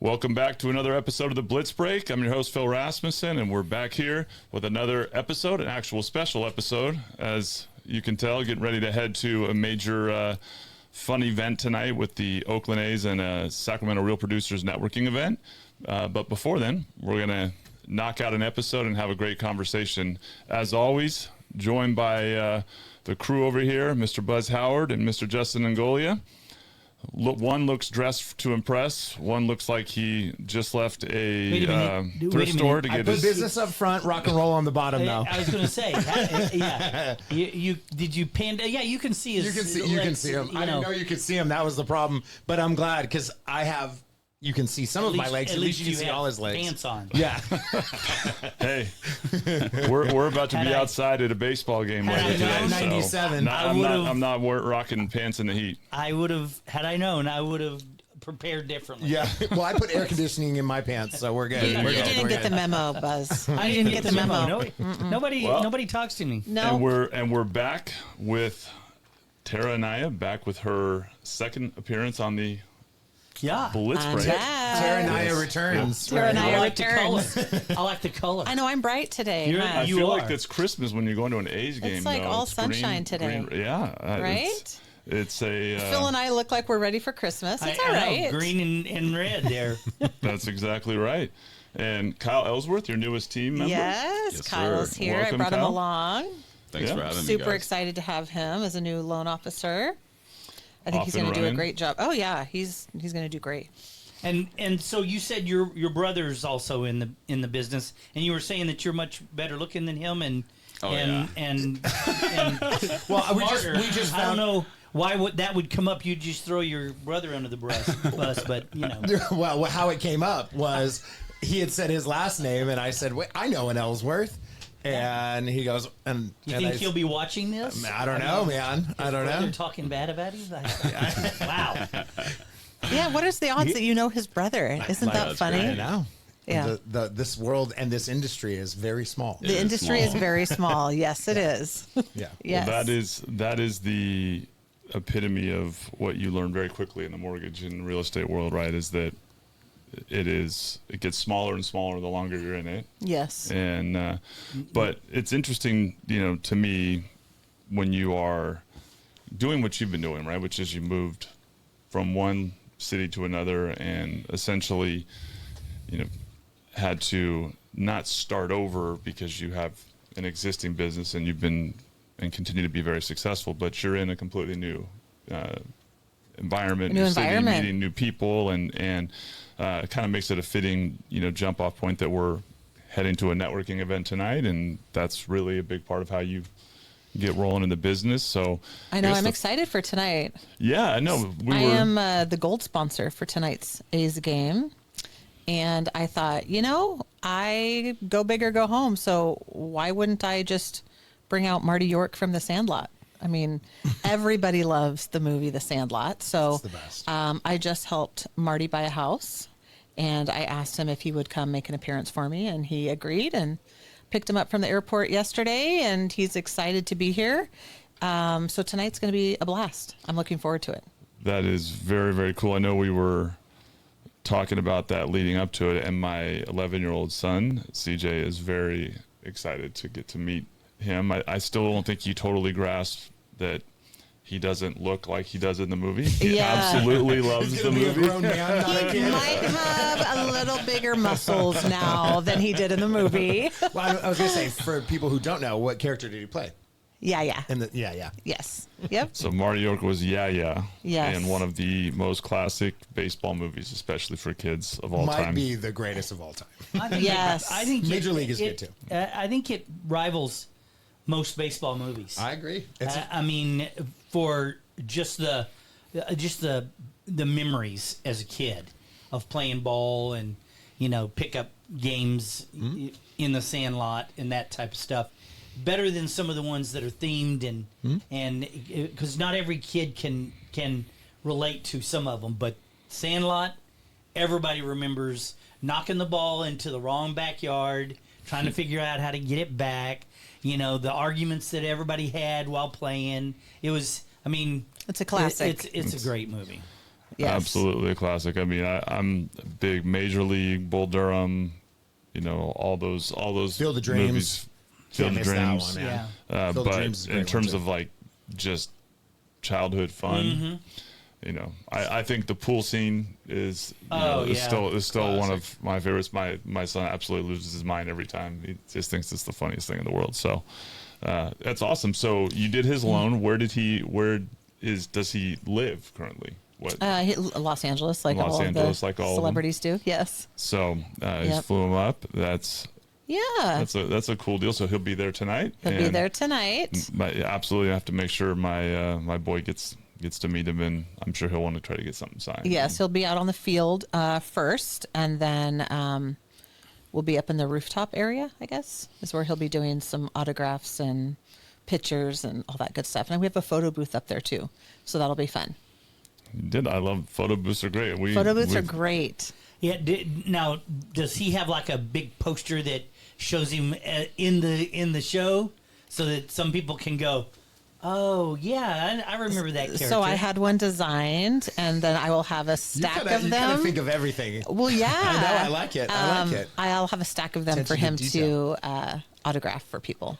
Welcome back to another episode of the Blitz Break. I'm your host, Phil Rasmussen, and we're back here with another episode, an actual special episode. As you can tell, getting ready to head to a major fun event tonight with the Oakland A's and Sacramento Real Producers networking event. But before then, we're going to knock out an episode and have a great conversation. As always, joined by the crew over here, Mr. Buzz Howard and Mr. Justin Ingolia. One looks dressed to impress. One looks like he just left a thrift store to get his business up front, rock and roll on the bottom. Now I was going to say, yeah. You did you pan? Yeah, you can see his. You can see him. I didn't know you could see him. That was the problem. But I'm glad because I have. You can see some of my legs. At least you can see all his legs. Pants on. Yeah. Hey, we're about to be outside at a baseball game later today. 97. So I'm not rocking pants in the heat. I would have, had I known, I would have prepared differently. Yeah. Well, I put air conditioning in my pants, so we're good. You didn't get the memo, Buzz. I didn't get the memo. Nobody talks to me. No. And we're back with Tara Anaya, back with her second appearance on the Blitz Break. Tara Anaya returns. Tara Anaya returns. I like the color. I know I'm bright today. I feel like it's Christmas when you're going to an A's game. It's like all sunshine today. Right? It's a... Phil and I look like we're ready for Christmas. It's all right. Green and red there. That's exactly right. And Kyle Ellsworth, your newest team member? Yes, Kyle's here. Welcome, I brought him along. Thanks for having me, Super excited to have him as a new loan officer. I think he's going to do a great job. Oh yeah, he's going to do great. And so you said your brother's also in the business, and you were saying that you're much better looking than him, and well, we just I don't know why that would come up. You just throw your brother under the bus, but you know. Well, how it came up was he had said his last name, and I said, "Wait, I know an Ellsworth." And he goes, and you think he'll be watching this? I don't know, man. I don't know. They're talking bad about him. Wow. Yeah. What is the odds that you know his brother? Isn't that funny? I know. Yeah. This world and this industry is very small. The industry is very small. Yes, it is. Yeah. Yes. Well, that is the epitome of what you learn very quickly in the mortgage and real estate world, right? Is that it gets smaller and smaller the longer you're in it. Yes. And but it's interesting, to me, when you are doing what you've been doing, right, which is you moved from one city to another and essentially, had to not start over because you have an existing business and you've been and continue to be very successful, but you're in a completely new environment, new city, meeting new people, and it kind of makes it a fitting, jump off point that we're heading to a networking event tonight, and that's really a big part of how you get rolling in the business. So I know I'm excited for tonight. Yeah, I know. I am the gold sponsor for tonight's A's game, and I thought, I go big or go home. So why wouldn't I just bring out Marty York from the Sandlot? I mean, everybody loves the movie The Sandlot. So it's the best. I just helped Marty buy a house, and I asked him if he would come make an appearance for me, and he agreed, and picked him up from the airport yesterday, and he's excited to be here. So tonight's going to be a blast. I'm looking forward to it. That is very, very cool. I know we were talking about that leading up to it, and my 11-year-old son, CJ, is very excited to get to meet him. I still don't think he totally grasps that he doesn't look like he does in the movie. He absolutely loves the movie. He might have a little bigger muscles now than he did in the movie. Well, I was going to say, for people who don't know, what character did he play? Yeah. Yes. Yep. So Marty York was Yes. in one of the most classic baseball movies, especially for kids of all time. Might be the greatest of all time. Yes. I think Major League is good too. I think it rivals most baseball movies. I agree. I mean, for just the memories as a kid of playing ball and pick up games in the Sandlot and that type of stuff, better than some of the ones that are themed and because not every kid can relate to some of them, but Sandlot, everybody remembers knocking the ball into the wrong backyard, trying to figure out how to get it back. The arguments that everybody had while playing. It was, it's a classic. It's a great movie. Yes. Absolutely a classic. I mean, I'm a big Major League, Bull Durham, all those Field of Dreams. movies, Field Can't of miss that Dreams. one, man. Yeah. Field of But Dreams is a in great terms one, of like just childhood fun, I think the pool scene is still one of my favorites. My son absolutely loses his mind every time. He just thinks it's the funniest thing in the world. So that's awesome. So you did his loan. Does he live currently? What? Los Angeles, like Los all Angeles, of the like all of them? celebrities do. Yes. So he flew him up. That's a cool deal. So he'll be there tonight. He'll be there tonight. But absolutely, I have to make sure my boy gets to meet him, and I'm sure he'll want to try to get something signed. Yes, he'll be out on the field first, and then we'll be up in the rooftop area, I guess, is where he'll be doing some autographs and pictures and all that good stuff. And we have a photo booth up there too, so that'll be fun. I love photo booths are great. Photo booths are great. Yeah. Now, does he have like a big poster that shows him in the show, so that some people can go, "Oh yeah, I remember that character." So I had one designed, and then I will have a stack of them. You kind of think of everything. Well, yeah, I know. I like it. I'll have a stack of them Attention for him to to detail. autograph for people.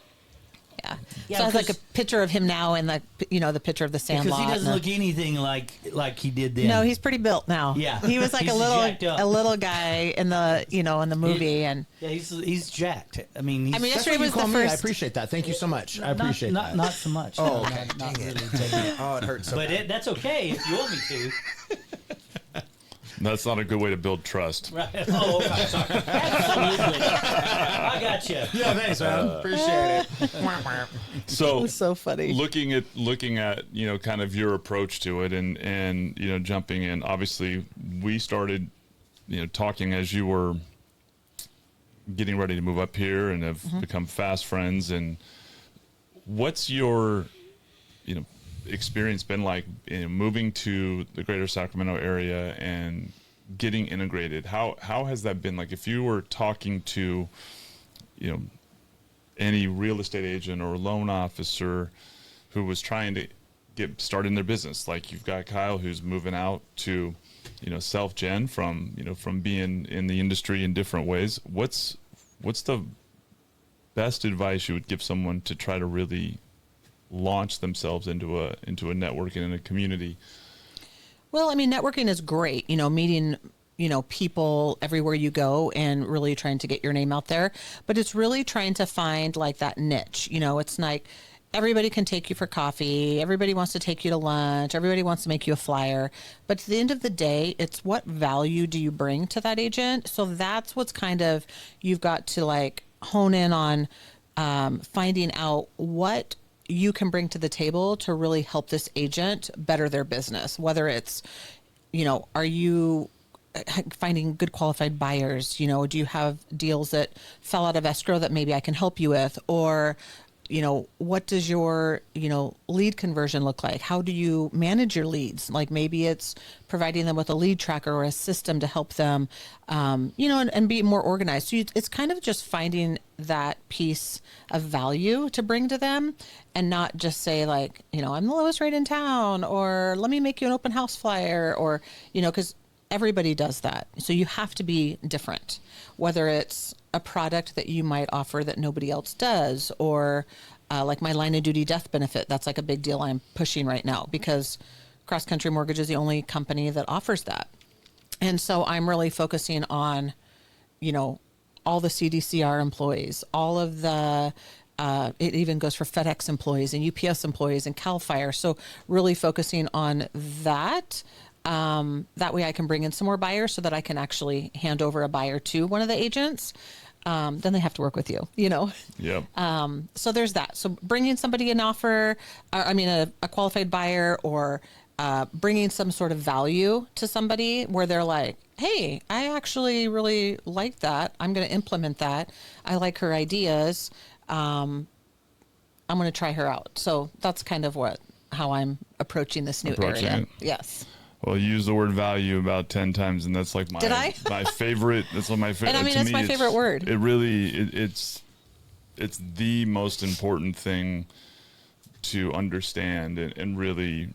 Yeah, So I have like a because- picture of him now, and the picture of the Sandlot. because he doesn't and look anything like he did then. No, he's pretty built now. Yeah. he was like He's a jacked up. little guy in the in the movie, and Yeah, he's jacked. I mean, I mean, That's yesterday what you was the call me. I first. appreciate that. Thank you so much. I appreciate not, that. Not so much. Oh, No, okay. not Dang it. really. Oh, it hurts so But bad. that's okay if you want me to. That's not a good way to build trust. Right. Oh, okay. Sorry. Absolutely. I got you. Yeah, thanks, man. Appreciate it. So was so funny. Looking at kind of your approach to it, and jumping in. Obviously, we started talking as you were getting ready to move up here and have become fast friends. And what's your experience been like moving to the greater Sacramento area and getting integrated? How has that been? Like, if you were talking to any real estate agent or loan officer who was trying to get started in their business, like you've got Kyle who's moving out to self-gen from being in the industry in different ways, what's the best advice you would give someone to try to really launch themselves into a networking and a community? Well, I mean, networking is great. Meeting people everywhere you go and really trying to get your name out there. But it's really trying to find like that niche. It's like everybody can take you for coffee. Everybody wants to take you to lunch. Everybody wants to make you a flyer. But at the end of the day, it's what value do you bring to that agent? So that's what's kind of, you've got to like hone in on finding out what you can bring to the table to really help this agent better their business. Whether it's, are you finding good qualified buyers? Do you have deals that fell out of escrow that maybe I can help you with? Or, what does your, lead conversion look like? How do you manage your leads? Like maybe it's providing them with a lead tracker or a system to help them, and be more organized. So it's kind of just finding that piece of value to bring to them, and not just say like, I'm the lowest rate in town, or let me make you an open house flyer, or, because everybody does that. So you have to be different, whether it's a product that you might offer that nobody else does, or like my line of duty death benefit. That's like a big deal I'm pushing right now, because CrossCountry Mortgage is the only company that offers that. And so I'm really focusing on, all the CDCR employees, all of the, it even goes for FedEx employees and UPS employees and CAL FIRE. So really focusing on that. That way I can bring in some more buyers so that I can actually hand over a buyer to one of the agents. Then they have to work with you, Yep. So there's that. So bringing somebody an offer, a qualified buyer, or bringing some sort of value to somebody where they're like, hey, I actually really like that. I'm going to implement that. I like her ideas. I'm going to try her out. So that's kind of how I'm approaching this new area. It. Yes. Well, you use the word value about 10 times, and that's like my Did I? my favorite. That's one of my favorite. And to that's me, my favorite word. It really it's the most important thing to understand and really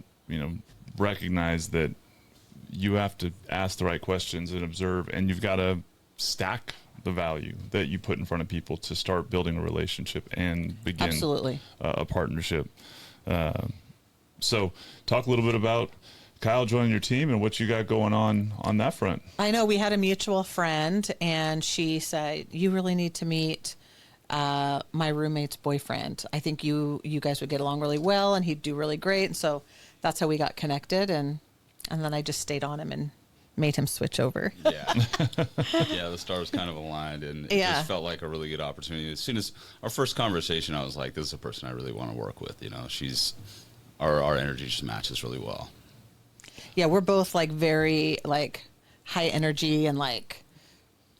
recognize that you have to ask the right questions and observe, and you've got to stack the value that you put in front of people to start building a relationship and begin Absolutely. A partnership. So talk a little bit about Kyle joining your team and what you got going on that front. I know we had a mutual friend, and she said, you really need to meet my roommate's boyfriend. I think you guys would get along really well, and he'd do really great. And so that's how we got connected. And then I just stayed on him and made him switch over. Yeah. Yeah, the stars kind of aligned, and it just felt like a really good opportunity. As soon as our first conversation, I was like, this is a person I really want to work with. You know, she's, our energy just matches really well. Yeah, we're both like very like high energy and like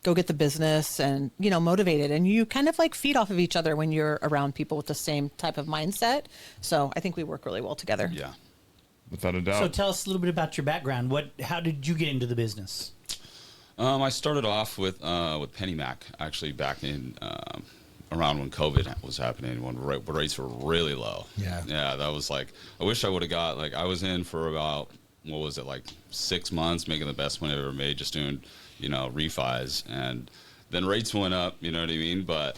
go get the business and, you know, motivated. And you kind of like feed off of each other when you're around people with the same type of mindset. So I think we work really well together. Yeah. Without a doubt. So tell us a little bit about your background. How did you get into the business? I started off with PennyMac, actually back in around when COVID was happening, when rates were really low. Yeah. Yeah, that was like, I wish I would have got, like, I was in for about, what was it, like 6 months, making the best money I ever made, just doing, you know, refis. And then rates went up, you know what I mean? But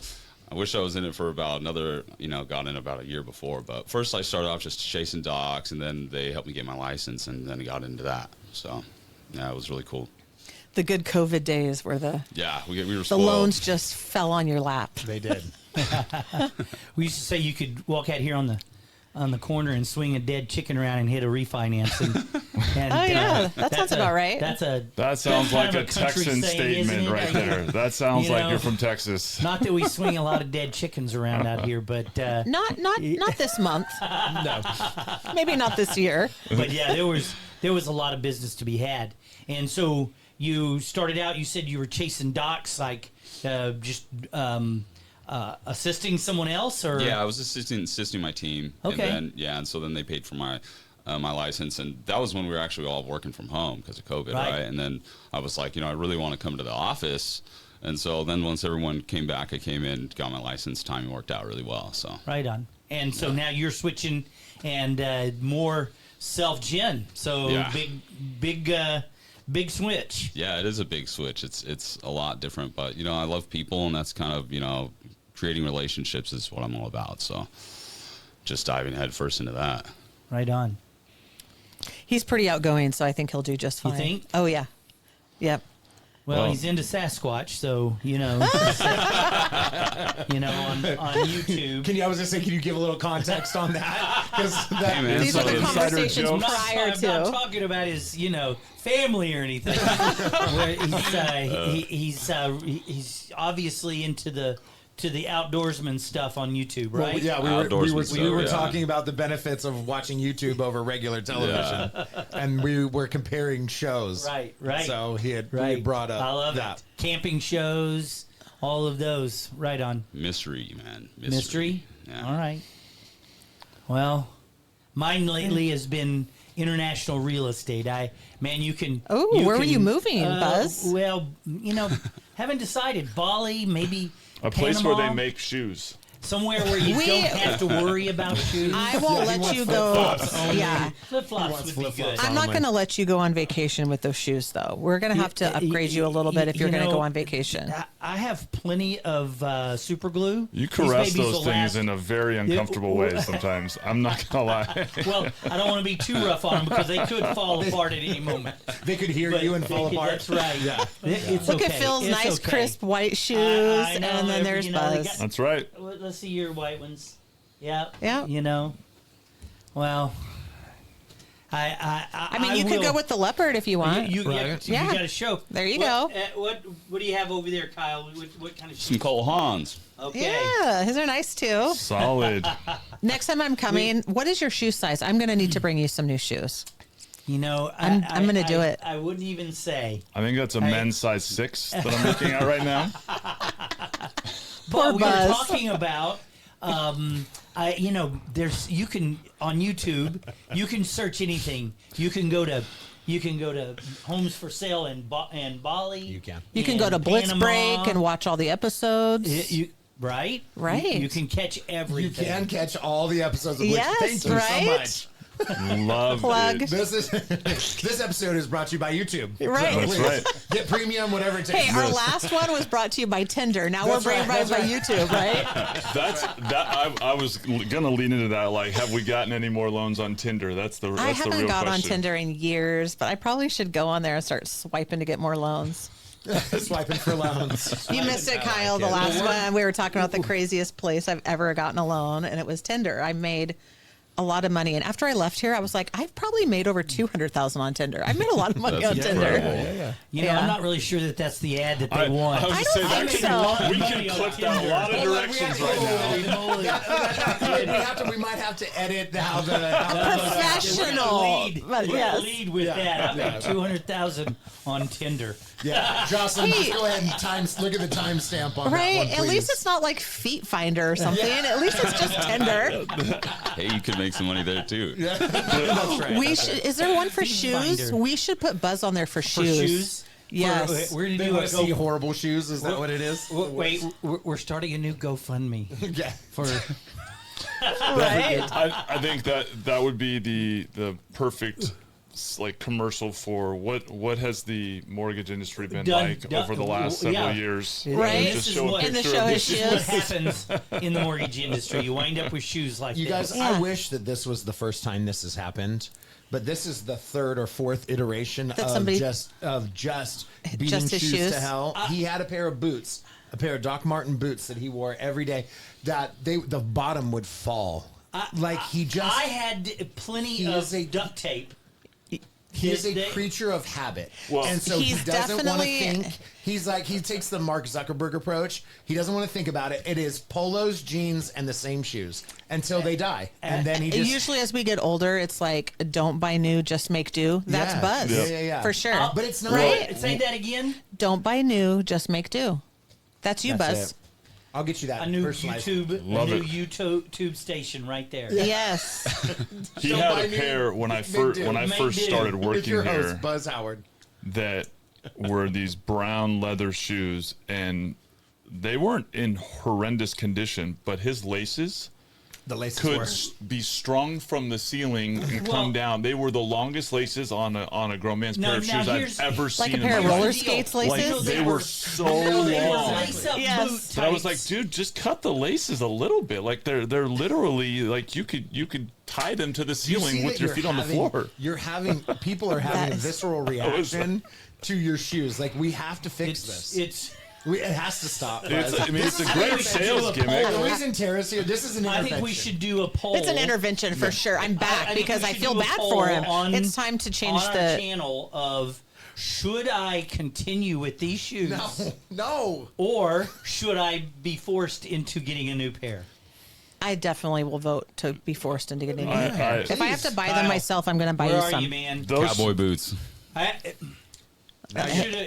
I wish I was in it for about another, you know, got in about a year before. But first I started off just chasing docs, and then they helped me get my license, and then I got into that. So, yeah, it was really cool. The good COVID days where we were the spoiled. Loans just fell on your lap. They did. We used to say you could walk out here on the corner and swing a dead chicken around and hit a refinance. And Oh, yeah, that sounds about right. That sounds like a Texan statement right there. That sounds You like know, you're from Texas. Not that we swing a lot of dead chickens around out here, but Not this month. No. Maybe not this year. but yeah, there was a lot of business to be had. And so you started out. You said you were chasing docs, like just assisting someone else, or Yeah, I was assisting my team. Okay. And so then they paid for my my license, and that was when we were actually all working from home because of COVID, right? And then I was like, you know, I really want to come to the office, and so then once everyone came back, I came in, got my license. Timing worked out really well. So right on. And so now you're switching and more self-gen. So Yeah. big switch. yeah, it is a big switch. It's a lot different, but you know, I love people, and that's kind of, you know, creating relationships is what I'm all about. So just diving headfirst into that. Right on. He's pretty outgoing, so I think he'll do just fine. You think? Oh, yeah. Yep. Well, Well- he's into Sasquatch, so you know, on YouTube. I was just saying, can you give a little context on that? Because Hey, man, These are the insider conversations jokes. prior I'm not to. talking about his, family or anything. Where he's obviously into the outdoorsman stuff on YouTube, right? Well, yeah, we Outdoorsman were stuff, yeah. talking about the benefits of watching YouTube over regular television, and we were comparing shows. Right. So he had Right. brought up I love that. it. Camping shows, all of those. Right on. Mystery, man. Mystery? Yeah. All right. Well, mine lately has been international real estate. You can. Oh, where were you moving, Buzz? Well, haven't decided. Bali, maybe. A place where they Panama, make shoes. somewhere where you don't have to worry about shoes. I won't let you go. Yeah. Flip flops would be flip-flops. good. I'm not going to let you go on vacation with those shoes, though. We're going to have to upgrade you a little bit if you're going to go on vacation. I have plenty of super glue. You These caress babies those will things last- in a very uncomfortable way sometimes. I'm not gonna lie. Well, I don't want to be too rough on them because they could fall apart at any moment. They could hear But you and fall they- apart. That's right. Yeah. It's Look okay. at Phil's It's nice, okay. crisp white shoes, I know, and then there's they Buzz. got- That's right. Well, let's see your white ones. Yeah. Yeah. Well, I I mean, you could will- go with the leopard if you want. You Right. you Yeah. got to show. There you What- go. What do you have over there, Kyle? What kind of Some shoes? Cole Haans. Okay. Yeah, his are nice too. Solid. Next time I'm coming, what is your shoe size? I'm going to need to bring you some new shoes. I'm gonna do it. I wouldn't even say. I think that's a men's size 6 that I'm looking at right now. Poor But we Buzz. were talking about, there's you can on YouTube, you can search anything. You can go to homes for sale in Bali. You can. You can go to Blitz Panama. Break and watch all the episodes. Right. Right. You can catch You everything. can catch all the episodes of Blitz. Yes, Thank you right? so much. Love Plug. it. This episode is brought to you by YouTube. Right. So That's please, right. Get premium, whatever it takes. Hey, our last one was brought to you by Tinder. Now That's we're bringing right, by that's right. YouTube, right? That's that. I was gonna lean into that. Like, have we gotten any more loans on Tinder? That's the I real haven't got on question. Tinder in years, but I probably should go on there and start swiping to get more loans. Swiping for loans. You missed it, Kyle. The last one, we were talking about the craziest place I've ever gotten a loan, and it was Tinder. I made a lot of money, and after I left here, I was like, I've probably made over 200,000 on Tinder. I've made a lot of money on That's Tinder. incredible. You know, I'm not really sure that that's the ad that they want. I was I gonna don't say think that so. we can clip down a lot of directions right now. We might have to edit how the Professional. Lead, But yes. lead with that. I made 200,000 on Tinder. Yeah, Jocelyn, Hey. just go ahead and look at the timestamp on Right? that one, At please. least it's not like Feet Finder or something. At least it's just Tinder. Hey, you could make some money there too. That's right. We should. Is there one for Feet shoes? Finder. We should put Buzz on there for For shoes. shoes? Yes. We're going to They do want a to see go. horrible shoes. Is that what it is? Wait, we're starting a new GoFundMe Yeah. for. Right? I think that would be the perfect like commercial for what has the mortgage industry been like over the last several years. Right. And Just this is show a what, And the picture show of is the this is what shoes. happens in the mortgage industry. You wind up with shoes like You this. guys, Yeah. I wish that this was the first time this has happened, but this is the third or fourth iteration of somebody- just beating Just his shoes shoes? to hell. He had a pair of boots, a pair of Doc Marten boots that he wore every day. That the bottom would fall. I had plenty He of is a- duct tape. He is a They- creature of habit, Well- and so he He's doesn't want to definitely- think. He's like he takes the Mark Zuckerberg approach. He doesn't want to think about it. It is polos, jeans, and the same shoes until they die, and then he just Usually, as we get older, it's like, don't buy new, just make do. That's Yeah. Buzz. Yeah. For sure. But it's not Right? Say that again. Don't buy new, just make do. That's you, That's Buzz. it. I'll get you that A new personalized. Love it. YouTube station right there. Yes. He Don't had buy a new, pair when I make first do. when I Make first do. started With working your here host, Buzz Howard. that were these brown leather shoes, and they weren't in horrendous condition, but his laces The laces could were. be strung from the ceiling and Well- come down. They were the longest laces on a grown man's Now- pair of now shoes I've here's- ever Like seen a in pair my of life. roller Deal. skates Like laces. they were so They were long. lace-up Yes. boot But I was like, tights. dude, just cut the laces a little bit. Like they're literally like you could tie them to the You ceiling see with that your you're feet on the having- floor. You're having people are having a That is- visceral reaction to your shoes. Like we have to fix this. It's. It has to stop. It's, Buzz. I mean, it's a I think great we should do sales a gimmick. poll. The reason Tara's here, this is an I intervention. think we should do a poll. It's an intervention for sure. I'm back I think because we I should feel do a bad poll for him. on- It's time to change on our the. channel of should I continue with these shoes No. or should I be forced into getting a new pair? I definitely will vote to be forced into getting a new I- pair. I- If I have to buy them Kyle, myself, I'm going to buy Where you are some. you, man? Those Cowboy boots.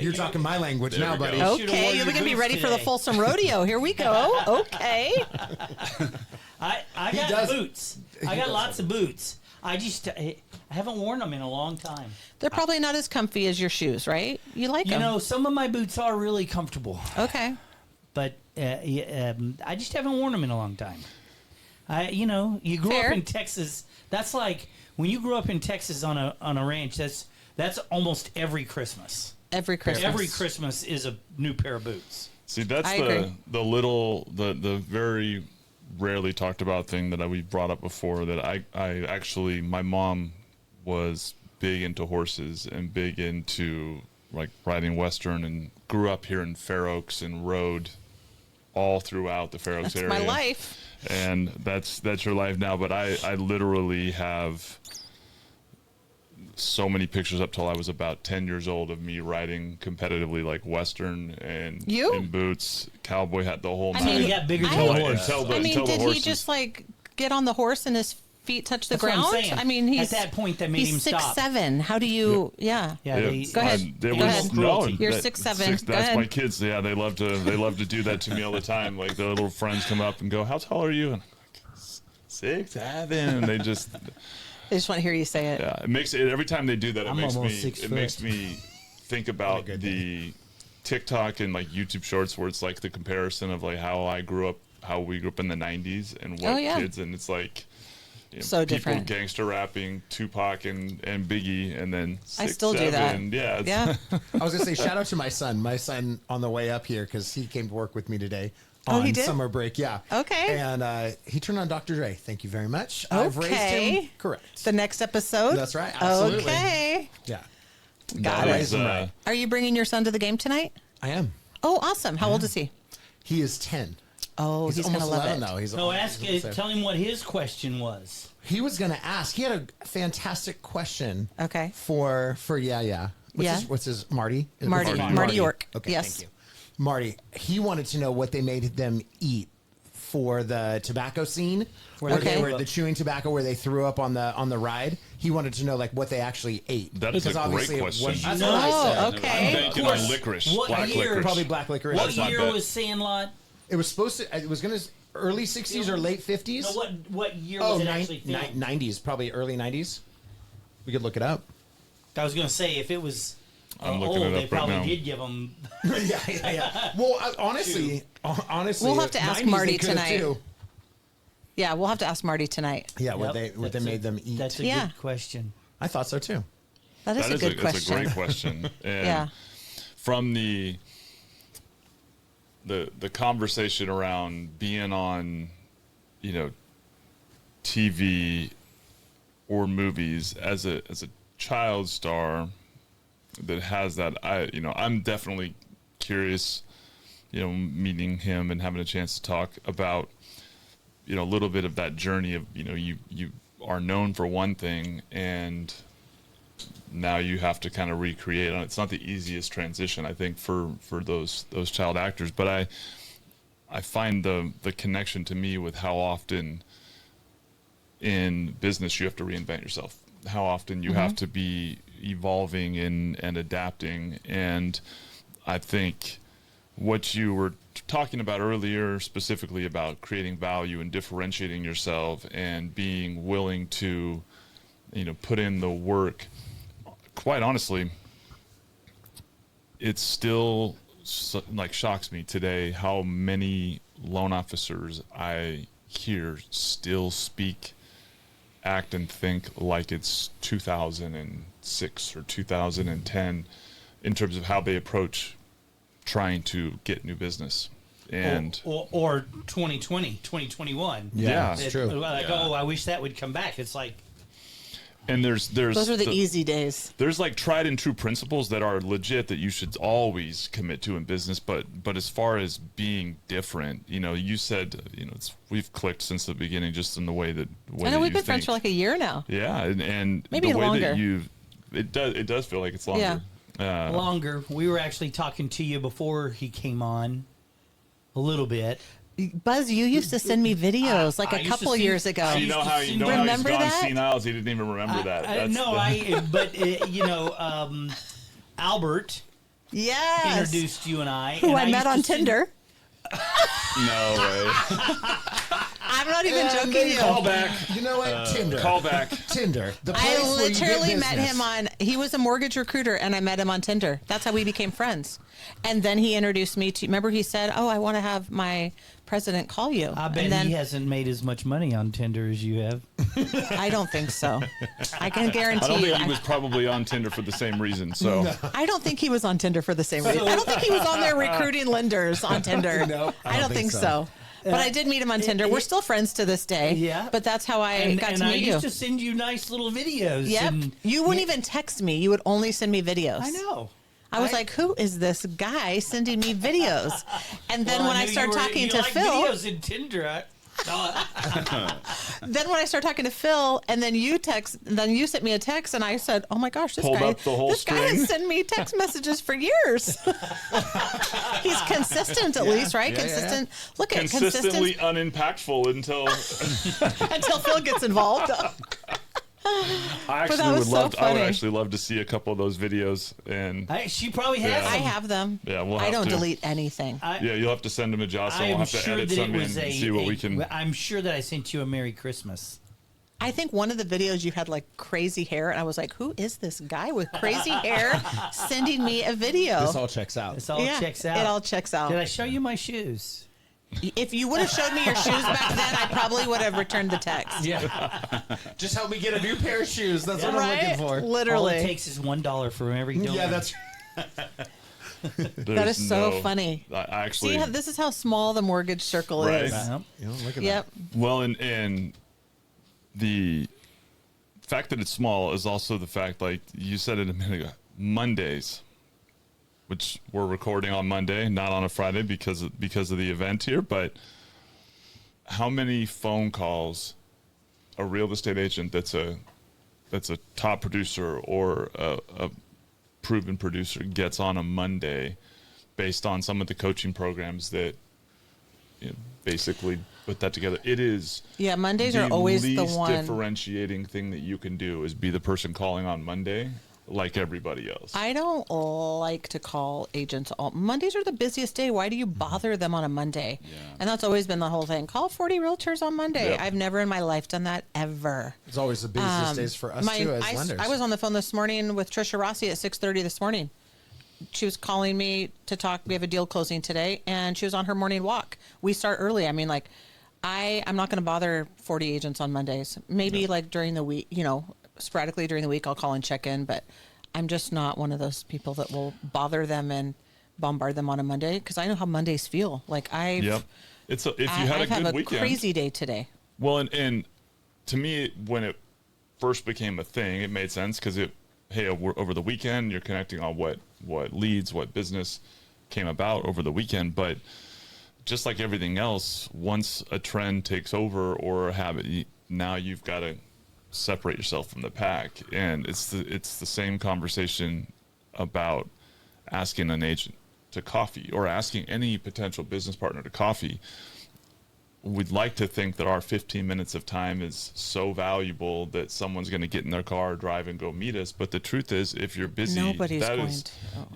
You're talking my language now, we go. buddy. Should've worn Okay, your we're going to be boots ready for the today. Folsom Rodeo. Here we go. Okay. I He got does- boots. I got lots of boots. I haven't worn them in a long time. They're probably not as comfy as your shoes, right? You like You them. know, some of my boots are really comfortable, Okay. but I just haven't worn them in a long time. You grew Fair. up in Texas. That's like when you grew up in Texas on a ranch. That's almost every Christmas. Every Christmas. Every Christmas is a new pair of boots. See, that's I agree. the very rarely talked about thing that we brought up before that I actually, my mom was big into horses and big into like riding Western and grew up here in Fair Oaks and rode all throughout the Fair Oaks That's area. my life. And that's your life now. But I literally have so many pictures up till I was about 10 years old of me riding competitively like Western and You? in boots, cowboy hat, the whole I nine. mean, He got bigger I- than a Until- horse. until the- I mean, until the did he horses- just like get on the horse and his feet touch the That's what I'm ground? saying. I mean, he's At that point, that made he's him 6'7". How do you? Yeah. Yeah, they- Go ahead. There Go was ahead. no. You're that- 6'7". Go That's ahead. my kids. Yeah, they love to do that to me all the time. Like their little friends come up and go, "How tall are you?" And I'm like, 6'7", and they just I just want to hear you say it. yeah. It makes it every time they do that. I'm almost 6 It foot. makes me think about good the TikTok and like YouTube Shorts where it's like the comparison of like how we grew up in the '90s and what Oh, yeah. kids, and it's like So people different. gangster rapping Tupac and Biggie, and then I 6, still do that. 7, yeah, Yeah. I was gonna say shout out to my son. My son on the way up here because he came to work with me today Oh, on he did? summer break. Yeah. Okay. And he turned on Dr. Dre. Thank you very much. I've raised Okay. him correct. The next episode. That's right. Absolutely. Okay. Yeah. Got That it. is, Raise him right. Are you bringing your son to the game tonight? I am. Oh, awesome. How old is he? He is 10. Oh, he's gonna almost love 11 it. though. He's So tell him what his question was. He was gonna ask. He had a fantastic question. Okay. For yeah. Yeah. What's his Marty? Marty York. Okay. Yes. Thank you. Marty. He wanted to know what they made them eat for the tobacco scene, where Okay. they were the chewing tobacco, where they threw up on the ride. He wanted to know like what they actually ate. That is a Because great obviously it question. was- That's No. what I said. Oh, okay. I'm banking on licorice, What black year- licorice. Probably black licorice. What That's not year bad. was Sandlot? It was supposed to. It was gonna early 60s or late 50s. No, what year Oh, was it actually filmed? 90s, probably early 90s. We could look it up. I was going to say if it was I'm looking old, it they up right probably now. did give them. yeah. Well, honestly, We'll have to ask 90s, Marty they could've tonight. too. Yeah, we'll have to ask Marty tonight. Yeah, what they made them eat. That's a Yeah. good question. I thought so too. That is That a good it's question. a great question. And Yeah. from the conversation around being on, TV or movies as a child star that has that, I'm definitely curious, meeting him and having a chance to talk about, a little bit of that journey of, you are known for one thing and now you have to kind of recreate on it. It's not the easiest transition, I think, for those child actors, but I find the connection to me with how often in business you have to reinvent yourself, how often you have to be evolving and adapting. And I think what you were talking about earlier, specifically about creating value and differentiating yourself and being willing to, put in the work, quite honestly, it still shocks me today how many loan officers I hear still speak, act, and think like it's 2006 or 2010 in terms of how they approach trying to get new business. And or 2020, 2021. Yeah, It's it's true. Like, oh, I wish that would come back. It's like, and there's Those are the easy days. there's like tried and true principles that are legit that you should always commit to in business, but as far as being different, you said, we've clicked since the beginning, just in the way that I know that we've you been friends think. for like a year now. Yeah, and Maybe the way longer. that it does feel like it's longer. longer. We were actually talking to you before he came on a little bit. Buzz, you used to send me videos like I a used to couple see- years ago. I You know how Remember he's gone that? senile. He didn't even remember that. Albert Yes. introduced you and I. Who and I met used on to send- Tinder. No way. I'm not even joking you. Call back. You know what? Tinder. Call back. Tinder. The place I where you get literally met business. him on, he was a mortgage recruiter and I met him on Tinder. That's how we became friends. And then he introduced me to, remember he said, oh, I want to have my president call you. I bet and then, he hasn't made as much money on Tinder as you have. I don't think so. I can guarantee I don't you. think he was probably on Tinder for the same reason. So I don't think he was on Tinder for the same reason. I don't think he was on there recruiting lenders on Tinder. No, I don't think so. But I did meet him on Tinder. We're still friends to this day. Yeah. But that's how I got to I meet you. used to send you nice little videos. Yep. and- You wouldn't even text me. You would only send me videos. I know. I was like, who is this guy sending me videos? And then Well, when I knew started you were- talking you to like Phil, videos in Tinder. then when I started talking to Phil, and then you sent me a text, and I said, "Oh my gosh, this Pulled guy, up the whole this guy string. has sent me text messages for years. He's consistent, at least, right? Yeah, yeah, yeah. Consistent. Look at consistently consistent unimpactful until until Phil gets involved. I that actually was so I would funny. actually love to see a couple of those videos. And She probably has. Yeah. I them. have them. Yeah, we'll I have don't to. delete anything. yeah, you'll have to send them to Jocelyn. I We'll am have to sure edit that it some in was and see what we can. I'm sure that I sent you a Merry Christmas. I think one of the videos you had like crazy hair, and I was like, "Who is this guy with crazy hair sending me a video?" This all checks out. This all checks out. It all checks out. Did I show you my shoes? If you would have showed me your shoes back then, I probably would have returned the text. Yeah. Just help me get a new pair of shoes. That's what I'm looking Right? for. All Literally. it takes is $1 for every donor. Yeah, that's That is so funny. I actually, See, this is how small the mortgage circle Right. is. Yep. look at Yep. well, and the fact that it's small is also the fact, like you said it a minute ago, Mondays, which we're recording on Monday, not on a Friday because of the event here. But how many phone calls a real estate agent that's a top producer or a proven producer gets on a Monday based on some of the coaching programs that basically put that together? It is Mondays are always the least one. differentiating thing that you can do is be the person calling on Monday like everybody else. I don't like to call agents all Mondays are the busiest day. Why do you bother them on a Monday? Yeah. And that's always been the whole thing. Call 40 realtors on Monday. Yep. I've never in my life done that ever. It's always the busiest days for us too as lenders. I was on the phone this morning with Trisha Rossi at 6:30 this morning. She was calling me to talk. We have a deal closing today, and she was on her morning walk. We start early. I mean, like, I'm not going to bother 40 agents on Mondays. Maybe like during the week, sporadically during the week, I'll call and check in, but I'm just not one of those people that will bother them and bombard them on a Monday because I know how Mondays feel. Like Yep. If you had a good weekend. Crazy day today. Well, and to me, when it first became a thing, it made sense because over the weekend, you're connecting on what leads, what business came about over the weekend. But just like everything else, once a trend takes over or a habit, now you've got to separate yourself from the pack. And it's the same conversation about asking an agent to coffee or asking any potential business partner to coffee. We'd like to think that our 15 minutes of time is so valuable that someone's going to get in their car, drive, and go meet us. But the truth is, if you're busy,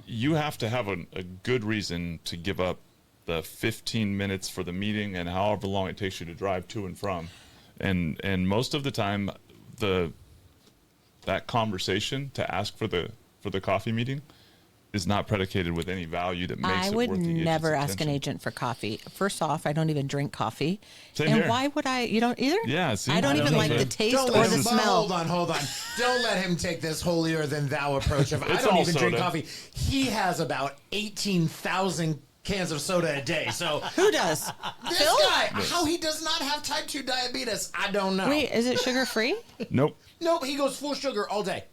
you have to have a good reason to give up the 15 minutes for the meeting and however long it takes you to drive to and from. And most of the time, that conversation to ask for the coffee meeting is not predicated with any value that makes I it would worth the agent's never ask an attention. agent for coffee. First off, I don't even drink coffee. Same and here. why would I? You don't either? Yeah, see, I don't I even don't like either. the taste Don't or let the him, smell. Hold on. Don't let him take this holier than thou approach of I It's don't all even drink soda. coffee. He has about 18,000 cans of soda a day. So Who does? this Phil? guy, how he does not have type 2 diabetes, I don't know. Wait, is it sugar free? Nope. Nope, he goes full sugar all day.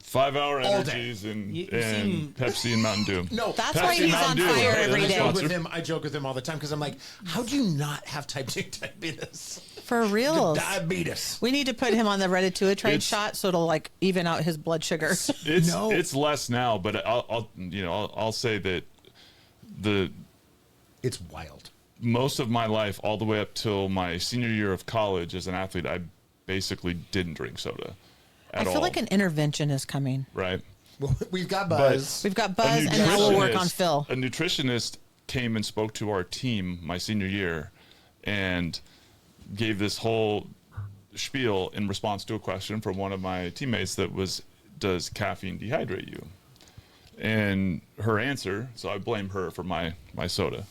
5-hour All day. energies and You seem- Pepsi and Mountain Dew. No, That's Pepsi why he's Mountain on Dew, fire right? every That's a day. sponsor. I joke with him all the time because I'm like, how do you not have type 2 diabetes? For reals. Diabetes. We need to put him on the Redituatride It's- shot so it'll like even out his blood sugar. It's less now, but I'll say that It's wild. most of my life, all the way up till my senior year of college as an athlete, I basically didn't drink soda I at feel all. like an intervention is coming. right. Well, we've got Buzz. We've got Buzz, and now we'll work on nutritionist- Phil. A nutritionist came and spoke to our team my senior year and gave this whole spiel in response to a question from one of my teammates that was, does caffeine dehydrate you? And her answer, so I blame her for my soda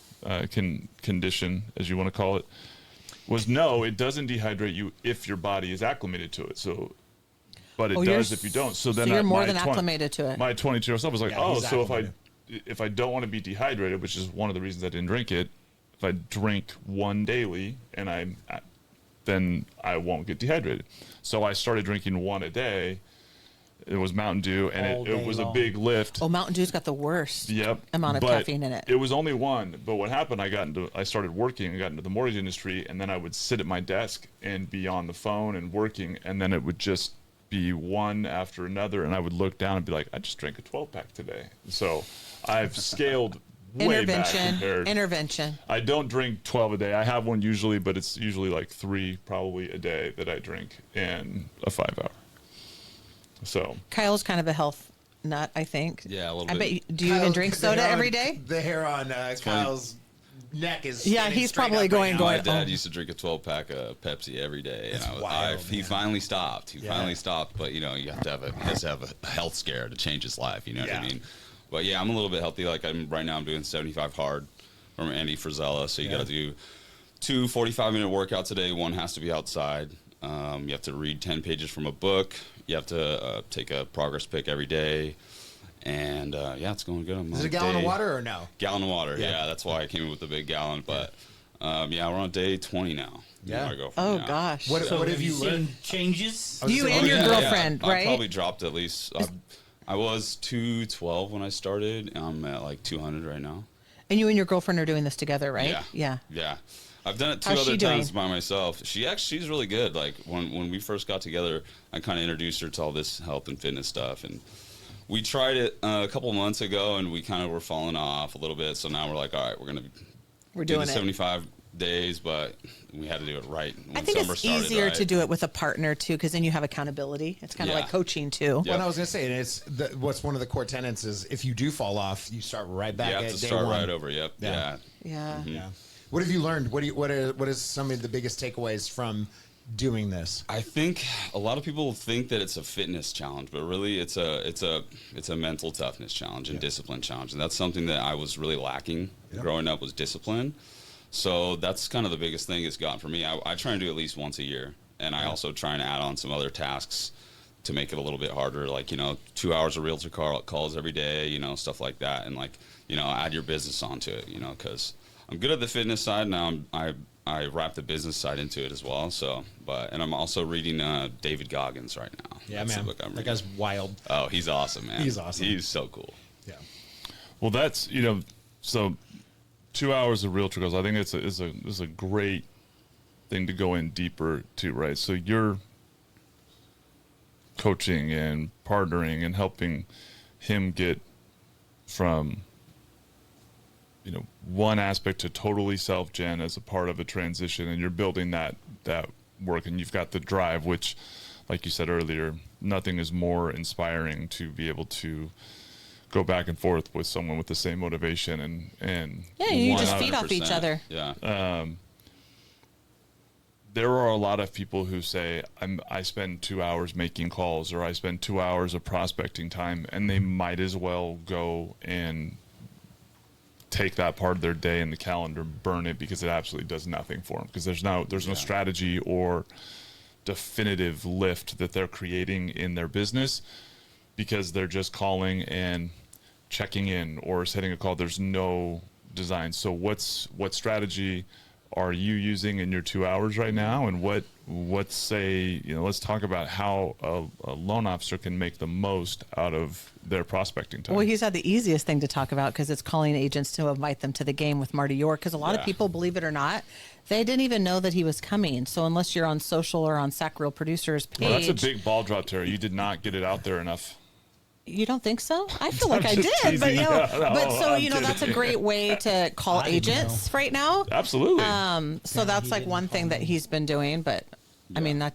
condition, as you want to call it, was no, it doesn't dehydrate you if your body is acclimated to it. But it does if you don't. So then you're more my than acclimated to it. My 22-year-old self was like, Yeah, he's so acclimated. if I don't want to be dehydrated, which is one of the reasons I didn't drink it, if I drink one daily then I won't get dehydrated. So I started drinking one a day. It was Mountain Dew, All and day it was a long. big lift. Oh, Mountain Dew's got the worst Yep. amount of but caffeine in it. It was only one. But what happened, I started working and got into the mortgage industry, and then I would sit at my desk and be on the phone and working, and then it would just be one after another, and I would look down and be like, I just drank a 12-pack today. So I've scaled way back compared. Intervention. I don't drink 12 a day. I have one usually, but it's usually like 3 probably a day that I drink in a 5-hour. So Kyle's kind of a health nut, I think. Yeah, a little I bit. bet you, do you even drink The soda hair every on- day? The hair on Kyle's neck is Yeah, standing he's straight probably up going- right now. My going- dad oh. used to drink a 12-pack of Pepsi every day, and That's wild, he man. finally stopped. He Yeah. finally stopped, but he has to have a health scare to change his life. You know what I Yeah. mean? But yeah, I'm a little bit healthy. Like right now, I'm doing 75 hard. from Andy Frizella. So you got to do 2 45-minute workouts a day. One has to be outside. You have to read 10 pages from a book. You have to take a progress pic every day. And, it's going good. Is it a gallon of water or no? Gallon of water, yeah. That's why I came in with the big gallon. But, we're on day 20 now. Yeah. Gosh. What have you seen learned? Changes? You and your girlfriend, I right? probably dropped at least. I was 212 when I started. I'm at like 200 right now. And you and your girlfriend are doing this together, right? Yeah. I've done it 2 How's other she times doing? by myself. She's really good. Like when we first got together, I kind of introduced her to all this health and fitness stuff, and we tried it a couple months ago, and we kind of were falling off a little bit. So now we're like, all right, we're doing the it. 75 days, but we had to do it right. When I think summer it's started, easier right? to do it with a partner too, because then you have accountability. It's kind of Yeah. like coaching too. Yeah. Well, I was going to say, and it's what's one of the core tenets is if you do fall off, you start right back You at have to day start one. right over. Yep. Yeah. Yeah. Yeah. Yeah. What have you learned? What is some of the biggest takeaways from doing this? I think a lot of people think that it's a fitness challenge, but really it's a mental toughness challenge and discipline challenge, and that's something that I was really lacking growing up was discipline. So that's kind of the biggest thing it's gotten for me. I try and do at least once a year, and I also try and add on some other tasks to make it a little bit harder, like 2 hours of realtor calls every day, stuff like that, and add your business onto it, because I'm good at the fitness side now. I wrap the business side into it as well. So, and I'm also reading David Goggins right now. Yeah, That's the man. book I'm That reading. guy's wild. Oh, he's awesome, man. He's awesome. He's so cool. Yeah. Well, that's so 2 hours of realtor calls. I think it's a great thing to go in deeper to, right? So you're coaching and partnering and helping him get from one aspect to totally self-gen as a part of a transition, and you're building that work, and you've got the drive, which, like you said earlier, nothing is more inspiring to be able to go back and forth with someone with the same motivation and Yeah, you one just out- feed off each 100%. other. Yeah. There are a lot of people who say I spend 2 hours making calls, or I spend 2 hours of prospecting time, and they might as well go and take that part of their day in the calendar, burn it, because it absolutely does nothing for them, because there's no strategy or definitive lift that they're creating in their business, because they're just calling and checking in or setting a call. There's no design. So what strategy are you using in your 2 hours right now, and let's talk about how a loan officer can make the most out of their prospecting time. Well, he's had the easiest thing to talk about because it's calling agents to invite them to the game with Marty York. Because a lot of people, believe it or not, they didn't even know that he was coming. So unless you're on social or on Sacramento Real Producers page, Well, that's a big ball drop, Terry. You did not get it out there enough. you don't think so? I feel like I just did, but teasing. I'm that's a great way to call agents right now. Absolutely. So that's he like didn't one thing that he's been doing, but I mean that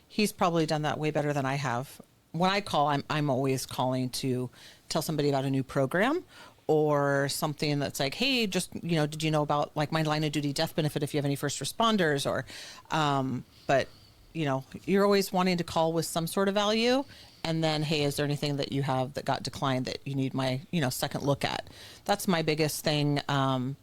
he's probably done that way better than I have. When I call, I'm always calling to tell somebody about a new program or something that's like, hey, just did you know about like my line of duty death benefit if you have any first responders, or but you're always wanting to call with some sort of value. And then, hey, is there anything that you have that got declined that you need my, second look at? That's my biggest thing,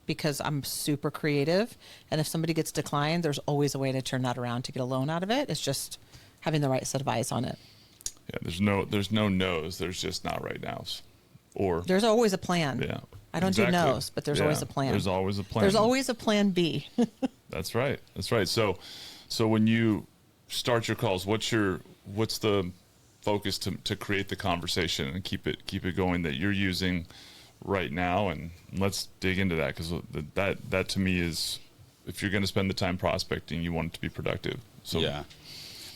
because I'm super creative. And if somebody gets declined, there's always a way to turn that around to get a loan out of it. It's just having the right set of eyes on it. Yeah, there's no no's. There's just not right nows. Or There's always a plan. yeah, I don't do no's, but there's always a plan. There's always a plan. There's always a plan B. That's right. That's right. So when you start your calls, what's the focus to create the conversation and keep it going that you're using right now? And let's dig into that, because that to me is, if you're going to spend the time prospecting, you want it to be productive. So Yeah.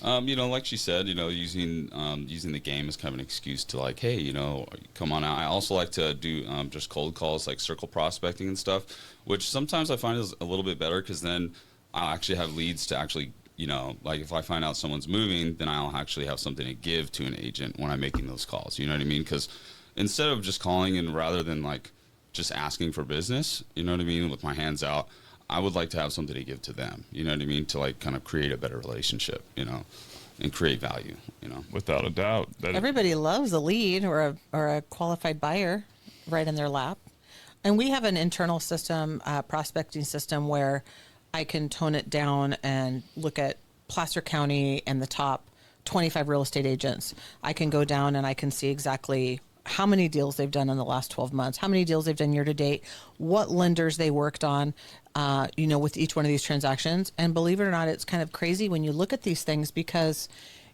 Like she said, using the game as kind of an excuse to like, hey, come on out. I also like to do just cold calls, like circle prospecting and stuff, which sometimes I find is a little bit better, because then I'll actually have leads to actually, like if I find out someone's moving, then I'll actually have something to give to an agent when I'm making those calls. You know what I mean? Because instead of just calling and rather than like just asking for business, you know what I mean, with my hands out, I would like to have something to give to them, you know what I mean, to like kind of create a better relationship, and create value, without a doubt, Everybody loves a lead or a qualified buyer right in their lap. And we have an internal system, prospecting system, where I can tone it down and look at Placer County and the top 25 real estate agents. I can go down and I can see exactly how many deals they've done in the last 12 months, how many deals they've done year to date, what lenders they worked on, with each one of these transactions. And believe it or not, it's kind of crazy when you look at these things, because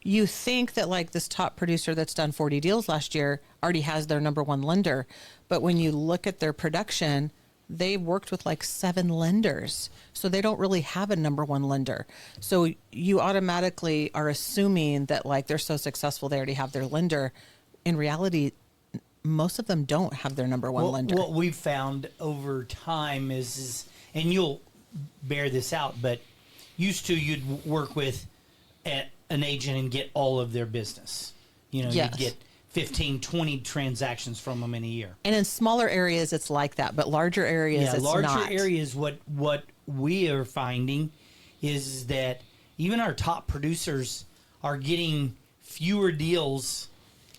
you think that like this top producer that's done 40 deals last year already has their number one lender. But when you look at their production, they worked with like 7 lenders. So they don't really have a number one lender. So you automatically are assuming that like they're so successful, they already have their lender. In reality, most of them don't have their number one lender. What we've found over time is, and you'll bear this out, but used to you'd work with an agent and get all of their business. Yes. You'd get 15, 20 transactions from them in a year. And in smaller areas, it's like that, but larger areas, it's larger not. areas, what we are finding is that even our top producers are getting fewer deals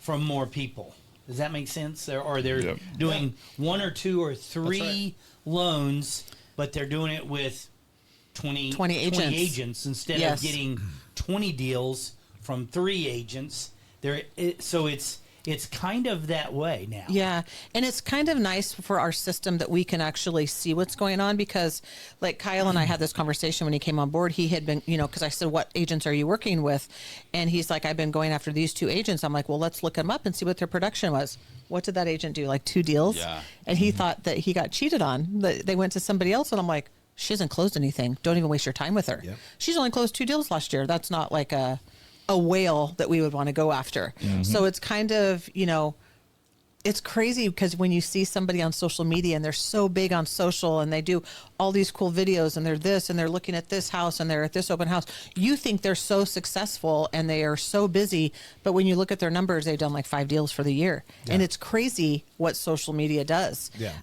from more people. Does that make sense? Or they're doing 1 or 2 or 3 loans, but they're doing it with 20 agents instead of getting 20 deals from 3 agents. So it's kind of that way now. Yeah. And it's kind of nice for our system that we can actually see what's going on, because like Kyle and I had this conversation when he came on board. He had been, because I said, what agents are you working with? And he's like, I've been going after these 2 agents. I'm like, well, let's look them up and see what their production was. What did that agent do? Like 2 deals? Yeah. And he thought that he got cheated on. That they went to somebody else. And I'm like, she hasn't closed anything. Don't even waste your time with her. Yep. She's only closed 2 deals last year. That's not like a whale that we would want to go after. Mm-hmm. So it's kind of, it's crazy because when you see somebody on social media and they're so big on social and they do all these cool videos and they're this and they're looking at this house and they're at this open house, you think they're so successful and they are so busy. But when you look at their numbers, they've done like 5 deals for the year. Yeah. And it's crazy what social media does. Yeah.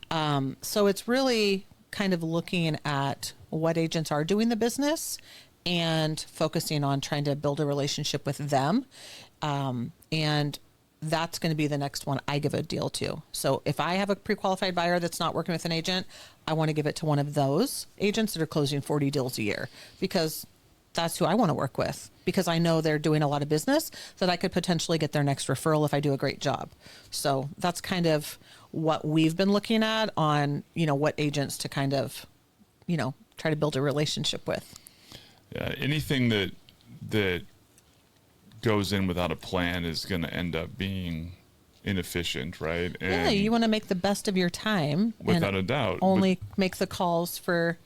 So it's really kind of looking at what agents are doing the business and focusing on trying to build a relationship with them. And that's going to be the next one I give a deal to. So if I have a pre-qualified buyer that's not working with an agent, I want to give it to one of those agents that are closing 40 deals a year, because that's who I want to work with, because I know they're doing a lot of business that I could potentially get their next referral if I do a great job. So that's kind of what we've been looking at on, what agents to kind of, try to build a relationship with. Yeah, anything that goes in without a plan is going to end up being inefficient, right? And you want to make the best of your time. Without a doubt. Only make the calls for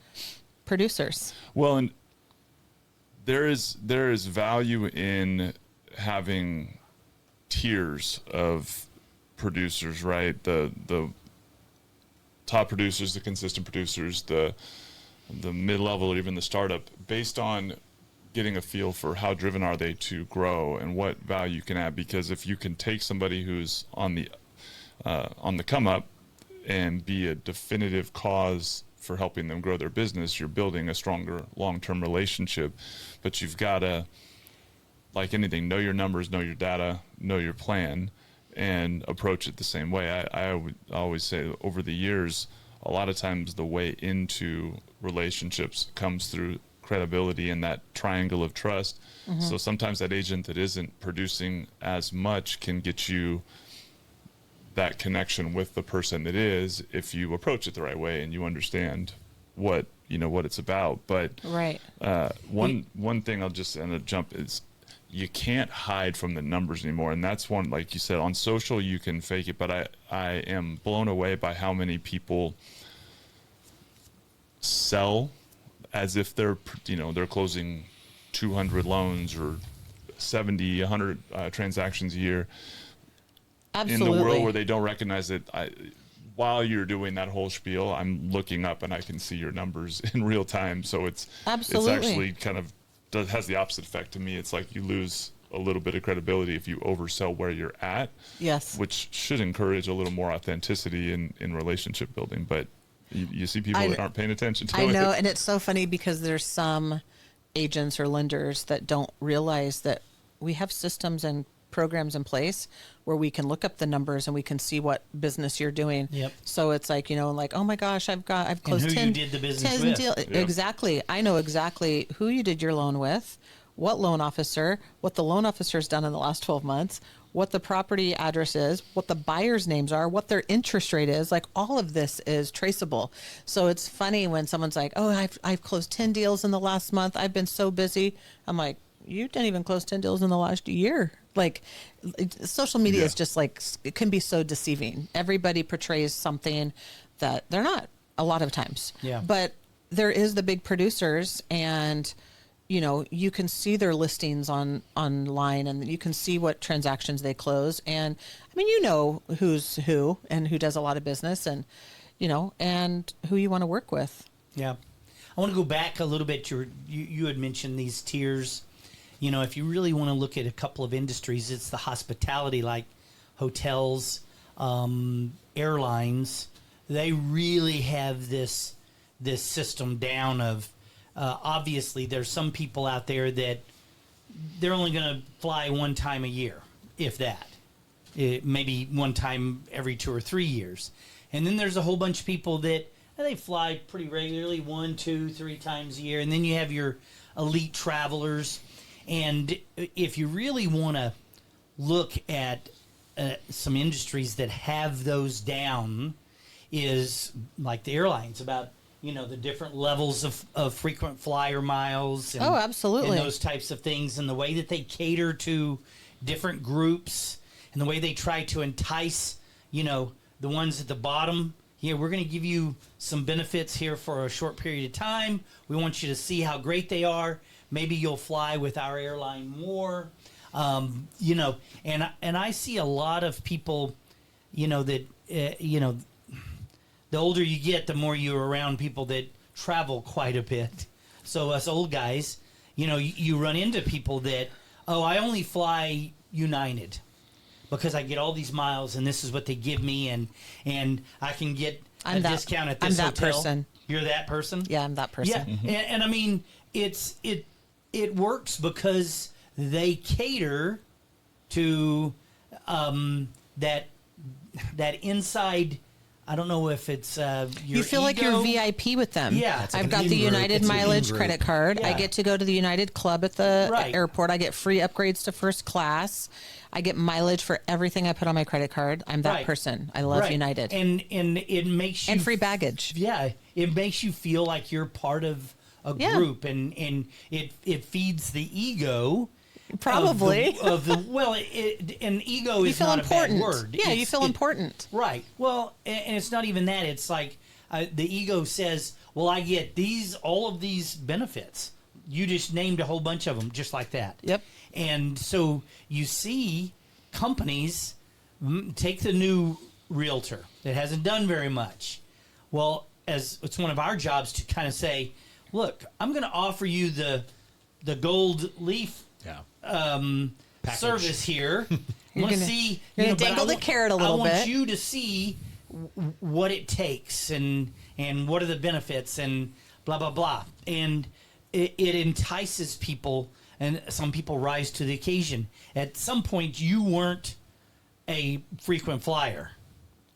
producers. Well, and there is value in having tiers of producers, right? The top producers, the consistent producers, the mid-level, or even the startup, based on getting a feel for how driven are they to grow and what value you can add. Because if you can take somebody who's on the come up and be a definitive cause for helping them grow their business, you're building a stronger long-term relationship. But you've got to, like anything, know your numbers, know your data, know your plan, and approach it the same way. I would always say over the years, a lot of times the way into relationships comes through credibility and that triangle of trust. Mm-hmm. So sometimes that agent that isn't producing as much can get you that connection with the person that is, if you approach it the right way and you understand what it's about. But right. One thing I'll just end up jump is, you can't hide from the numbers anymore. And that's one, like you said, on social, you can fake it, but I am blown away by how many people sell as if they're closing 200 loans or 70, 100 transactions a year. Absolutely. In the world where they don't recognize that while you're doing that whole spiel, I'm looking up and I can see your numbers in real time. So it's actually kind of has the opposite effect to me. It's like you lose a little bit of credibility if you oversell where you're at. Yes. Which should encourage a little more authenticity in relationship building. But you see people that aren't paying attention to it. I know, and it's so funny because there's some agents or lenders that don't realize that we have systems and programs in place where we can look up the numbers and we can see what business you're doing. Yep. So it's like, like, oh my gosh, I've closed who 10 you did the business 10 with. deal. Yep. Exactly. I know exactly who you did your loan with, what loan officer, what the loan officer's done in the last 12 months, what the property address is, what the buyer's names are, what their interest rate is. Like, all of this is traceable. So it's funny when someone's like, oh, I've closed 10 deals in the last month. I've been so busy. I'm like, you didn't even close 10 deals in the last year. Like, social media is just like, it can be so deceiving. Everybody portrays something that they're not a lot of times. Yeah. But there is the big producers, and you can see their listings online, and you can see what transactions they close. And I mean, who's who and who does a lot of business, and and who you want to work with. Yeah. I want to go back a little bit. You had mentioned these tiers. If you really want to look at a couple of industries, it's the hospitality, like hotels, airlines. They really have this system down of, obviously there's some people out there that they're only going to fly one time a year, if that. Maybe one time every 2 or 3 years. And then there's a whole bunch of people that they fly pretty regularly, 1, 2, 3 times a year. And then you have your elite travelers. And if you really want to look at some industries that have those down, is like the airlines, about the different levels of frequent flyer miles. And, absolutely. And those types of things, and the way that they cater to different groups, and the way they try to entice, the ones at the bottom. Yeah, we're going to give you some benefits here for a short period of time. We want you to see how great they are. Maybe you'll fly with our airline more. And I see a lot of people, that, the older you get, the more you're around people that travel quite a bit. So us old guys, you run into people that, I only fly United because I get all these miles, and this is what they give me, and I can get a discount at this hotel. I'm that person. You're that person? Yeah, I'm that person. Yeah, and I mean, it works because they cater to that inside. I don't know if it's you feel like you're VIP with them. Yeah, It's like I've got an the in-group. United It's an mileage in-group. credit card. I Yeah. get to go to the United Club at the Right. airport. I get free upgrades to first class. I get mileage for everything I put on my credit card. I'm that Right. person. I love Right. United. and it makes you And free baggage. Yeah, it makes you feel like you're part of a Yeah. group, and it feeds the ego. Probably. Of the well, an ego You is feel not important. a bad word. Yeah, you feel important. Right. Well, and it's not even that. It's like the ego says, "Well, I get all of these benefits. You just named a whole bunch of them, just like that." Yep. And so you see companies take the new realtor that hasn't done very much. Well, as it's one of our jobs to kind of say, "Look, I'm going to offer you the gold leaf." Yeah. Package. Service here. You're Want to gonna- see? you're gonna but dangle the carrot a little I want bit. you to see what it takes, and what are the benefits, and blah blah blah. And it entices people, and some people rise to the occasion. At some point, you weren't a frequent flyer.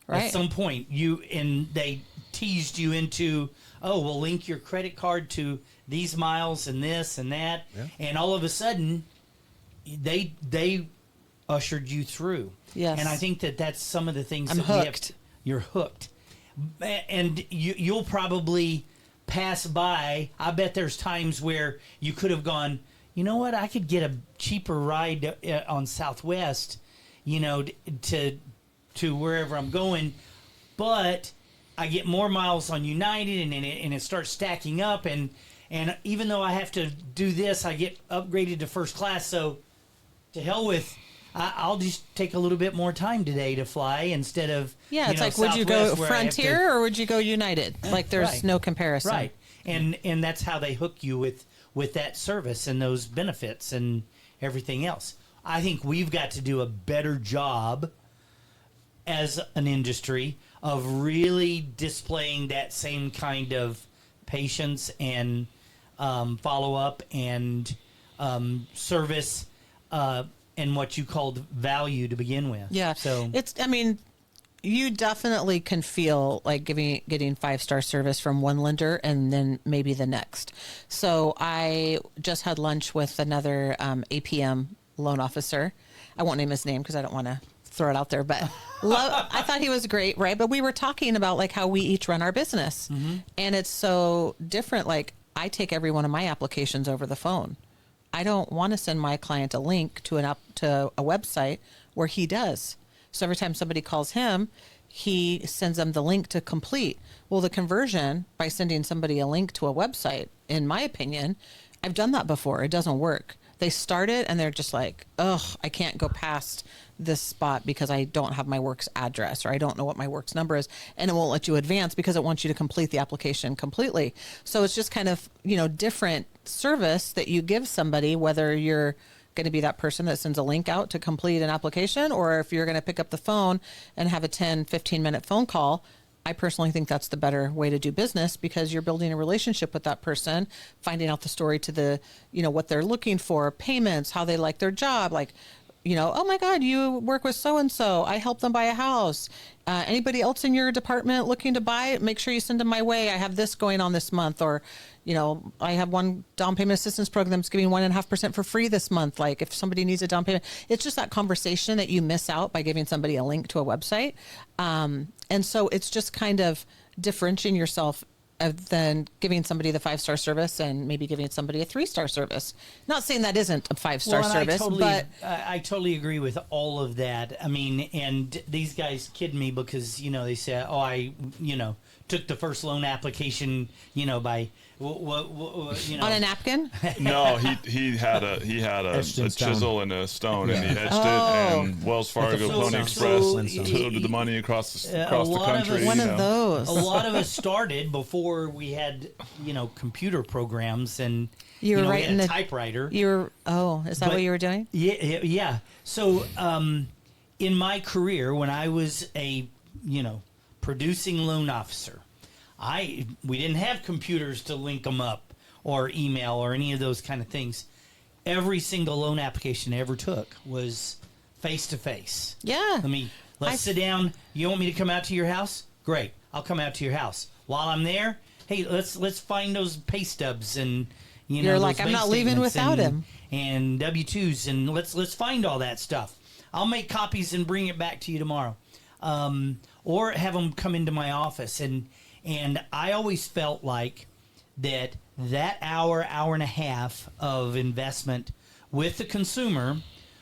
Right. At some point, they teased you into, we'll link your credit card to these miles and this and that, and all of a sudden, they ushered you through. Yes. And I think that's some of the things I'm that we have. hooked. You're hooked, and you'll probably pass by. I bet there's times where you could have gone, you know what? I could get a cheaper ride on Southwest, to wherever I'm going, but I get more miles on United, and it starts stacking up, and even though I have to do this, I get upgraded to first class. So to hell with, I'll just take a little bit more time today to fly instead of It's like, would you go Southwest where I have to- Frontier or would you go United? Like, there's Right. no comparison. Right. And that's how they hook you with that service and those benefits and everything else. I think we've got to do a better job as an industry of really displaying that same kind of patience and follow-up and service and what you called value to begin with. Yeah. So I mean, you definitely can feel like getting 5-star service from one lender and then maybe the next. So I just had lunch with another APM loan officer. I won't name his name because I don't want to throw it out there, but I thought he was great, right? But we were talking about like how we each run our business, and it's so different. Like I take every one of my applications over the phone. I don't want to send my client a link to to a website where he does. So every time somebody calls him, he sends them the link to complete. Well, the conversion by sending somebody a link to a website, in my opinion, I've done that before. It doesn't work. They start it and they're just like, ugh, I can't go past this spot because I don't have my works address or I don't know what my works number is, and it won't let you advance because it wants you to complete the application completely. So it's just kind of, different service that you give somebody, whether you're going to be that person that sends a link out to complete an application or if you're going to pick up the phone and have a 10-15 minute phone call. I personally think that's the better way to do business because you're building a relationship with that person, finding out the story to the, what they're looking for, payments, how they like their job, like, oh my God, you work with so-and-so. I help them buy a house. Anybody else in your department looking to buy it? Make sure you send them my way. I have this going on this month. Or, I have one down payment assistance program that's giving 1.5% for free this month. Like if somebody needs a down payment, it's just that conversation that you miss out by giving somebody a link to a website. And so it's just kind of differentiating yourself than giving somebody the 5-star service and maybe giving somebody a 3-star service. Not saying that isn't a 5-star service, but I totally agree with all of that. I mean, and these guys kid me because they say, "Oh, I took the first loan application, by on a napkin." No, he had a chisel and a stone, and he etched it. And Wells Fargo, Pony Express, toted the money across the country. One of those. A lot of us started before we had computer programs, and you were writing a typewriter. Is that what you were doing? Yeah. So in my career, when I was a producing loan officer, we didn't have computers to link them up or email or any of those kind of things. Every single loan application I ever took was face to face. Yeah. Let's sit down. You want me to come out to your house? Great. I'll come out to your house. While I'm there, hey, let's find those pay stubs and you're like, I'm not leaving without him. And W-2s, and let's find all that stuff. I'll make copies and bring it back to you tomorrow. Or have them come into my office. And I always felt like that hour and a half of investment with the consumer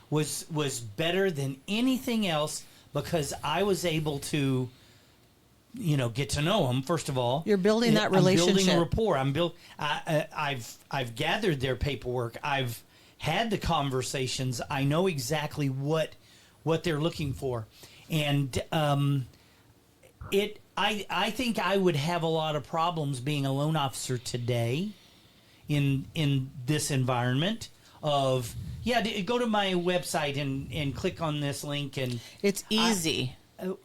was better than anything else because I was able to, get to know them. First of all, you're building that relationship. I'm building a rapport. I've gathered their paperwork. I've had the conversations. I know exactly what they're looking for, and I think I would have a lot of problems being a loan officer today in this environment of, go to my website and click on this link. And it's easy,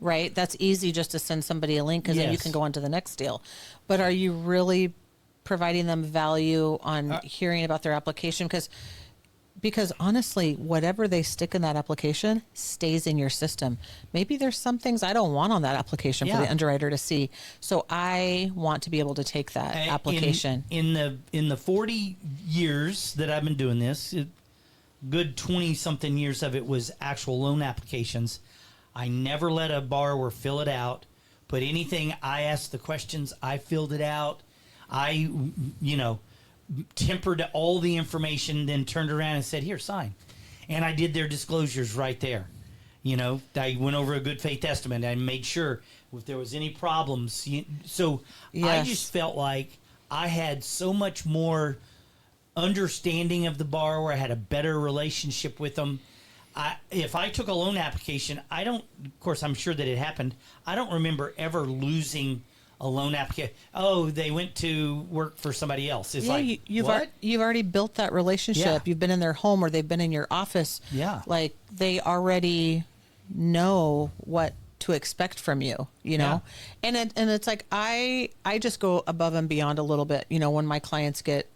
right? That's easy just to send somebody a link because then you can go on to the next deal. But are you really providing them value on hearing about their application? Because honestly, whatever they stick in that application stays in your system. Maybe there's some things I don't want on that application for the underwriter to see. So I want to be able to take that application. In the 40 years that I've been doing this, good 20-something years of it was actual loan applications. I never let a borrower fill it out. But anything I asked the questions, I filled it out. I, tempered all the information, then turned around and said, "Here, sign." And I did their disclosures right there. I went over a good faith estimate. I made sure if there was any problems. I just felt like I had so much more understanding of the borrower. I had a better relationship with them. If I took a loan application, of course, I'm sure that it happened. I don't remember ever losing a loan application. Oh, they went to work for somebody else. It's you've already built that relationship. Yeah. You've been in their home or they've been in your office. Yeah. Like they already know what to expect from you, Yeah. And it's like I just go above and beyond a little bit. When my clients get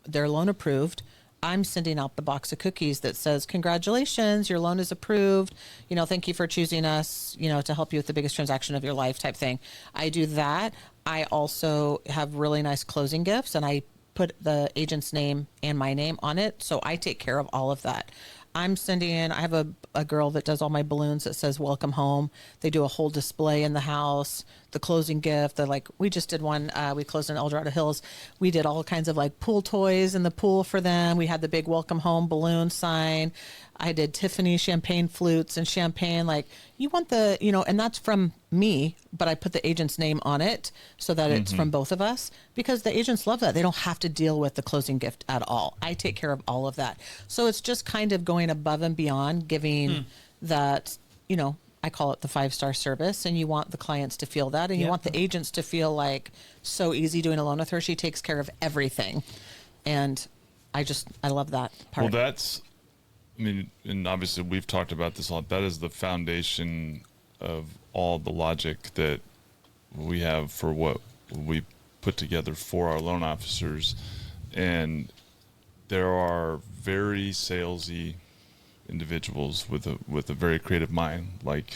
their loan approved, I'm sending out the box of cookies that says, congratulations, your loan is approved. Thank you for choosing us, to help you with the biggest transaction of your life type thing. I do that. I also have really nice closing gifts, and I put the agent's name and my name on it. So I take care of all of that. I have a girl that does all my balloons that says welcome home. They do a whole display in the house, the closing gift. We just did one. We closed in El Dorado Hills. We did all kinds of like pool toys in the pool for them. We had the big welcome home balloon sign. I did Tiffany champagne flutes and champagne. Like, you want and that's from me, but I put the agent's name on it so that it's from both of us, because the agents love that. They don't have to deal with the closing gift at all. I take care of all of that. So it's just kind of going above and beyond, giving that, I call it the 5-star service, and you want the clients to feel that, and you want the agents to feel like so easy doing a loan with her. She takes care of everything. And I love that part. Well, and obviously we've talked about this a lot. That is the foundation of all the logic that we have for what we put together for our loan officers. And there are very salesy individuals with a very creative mind, like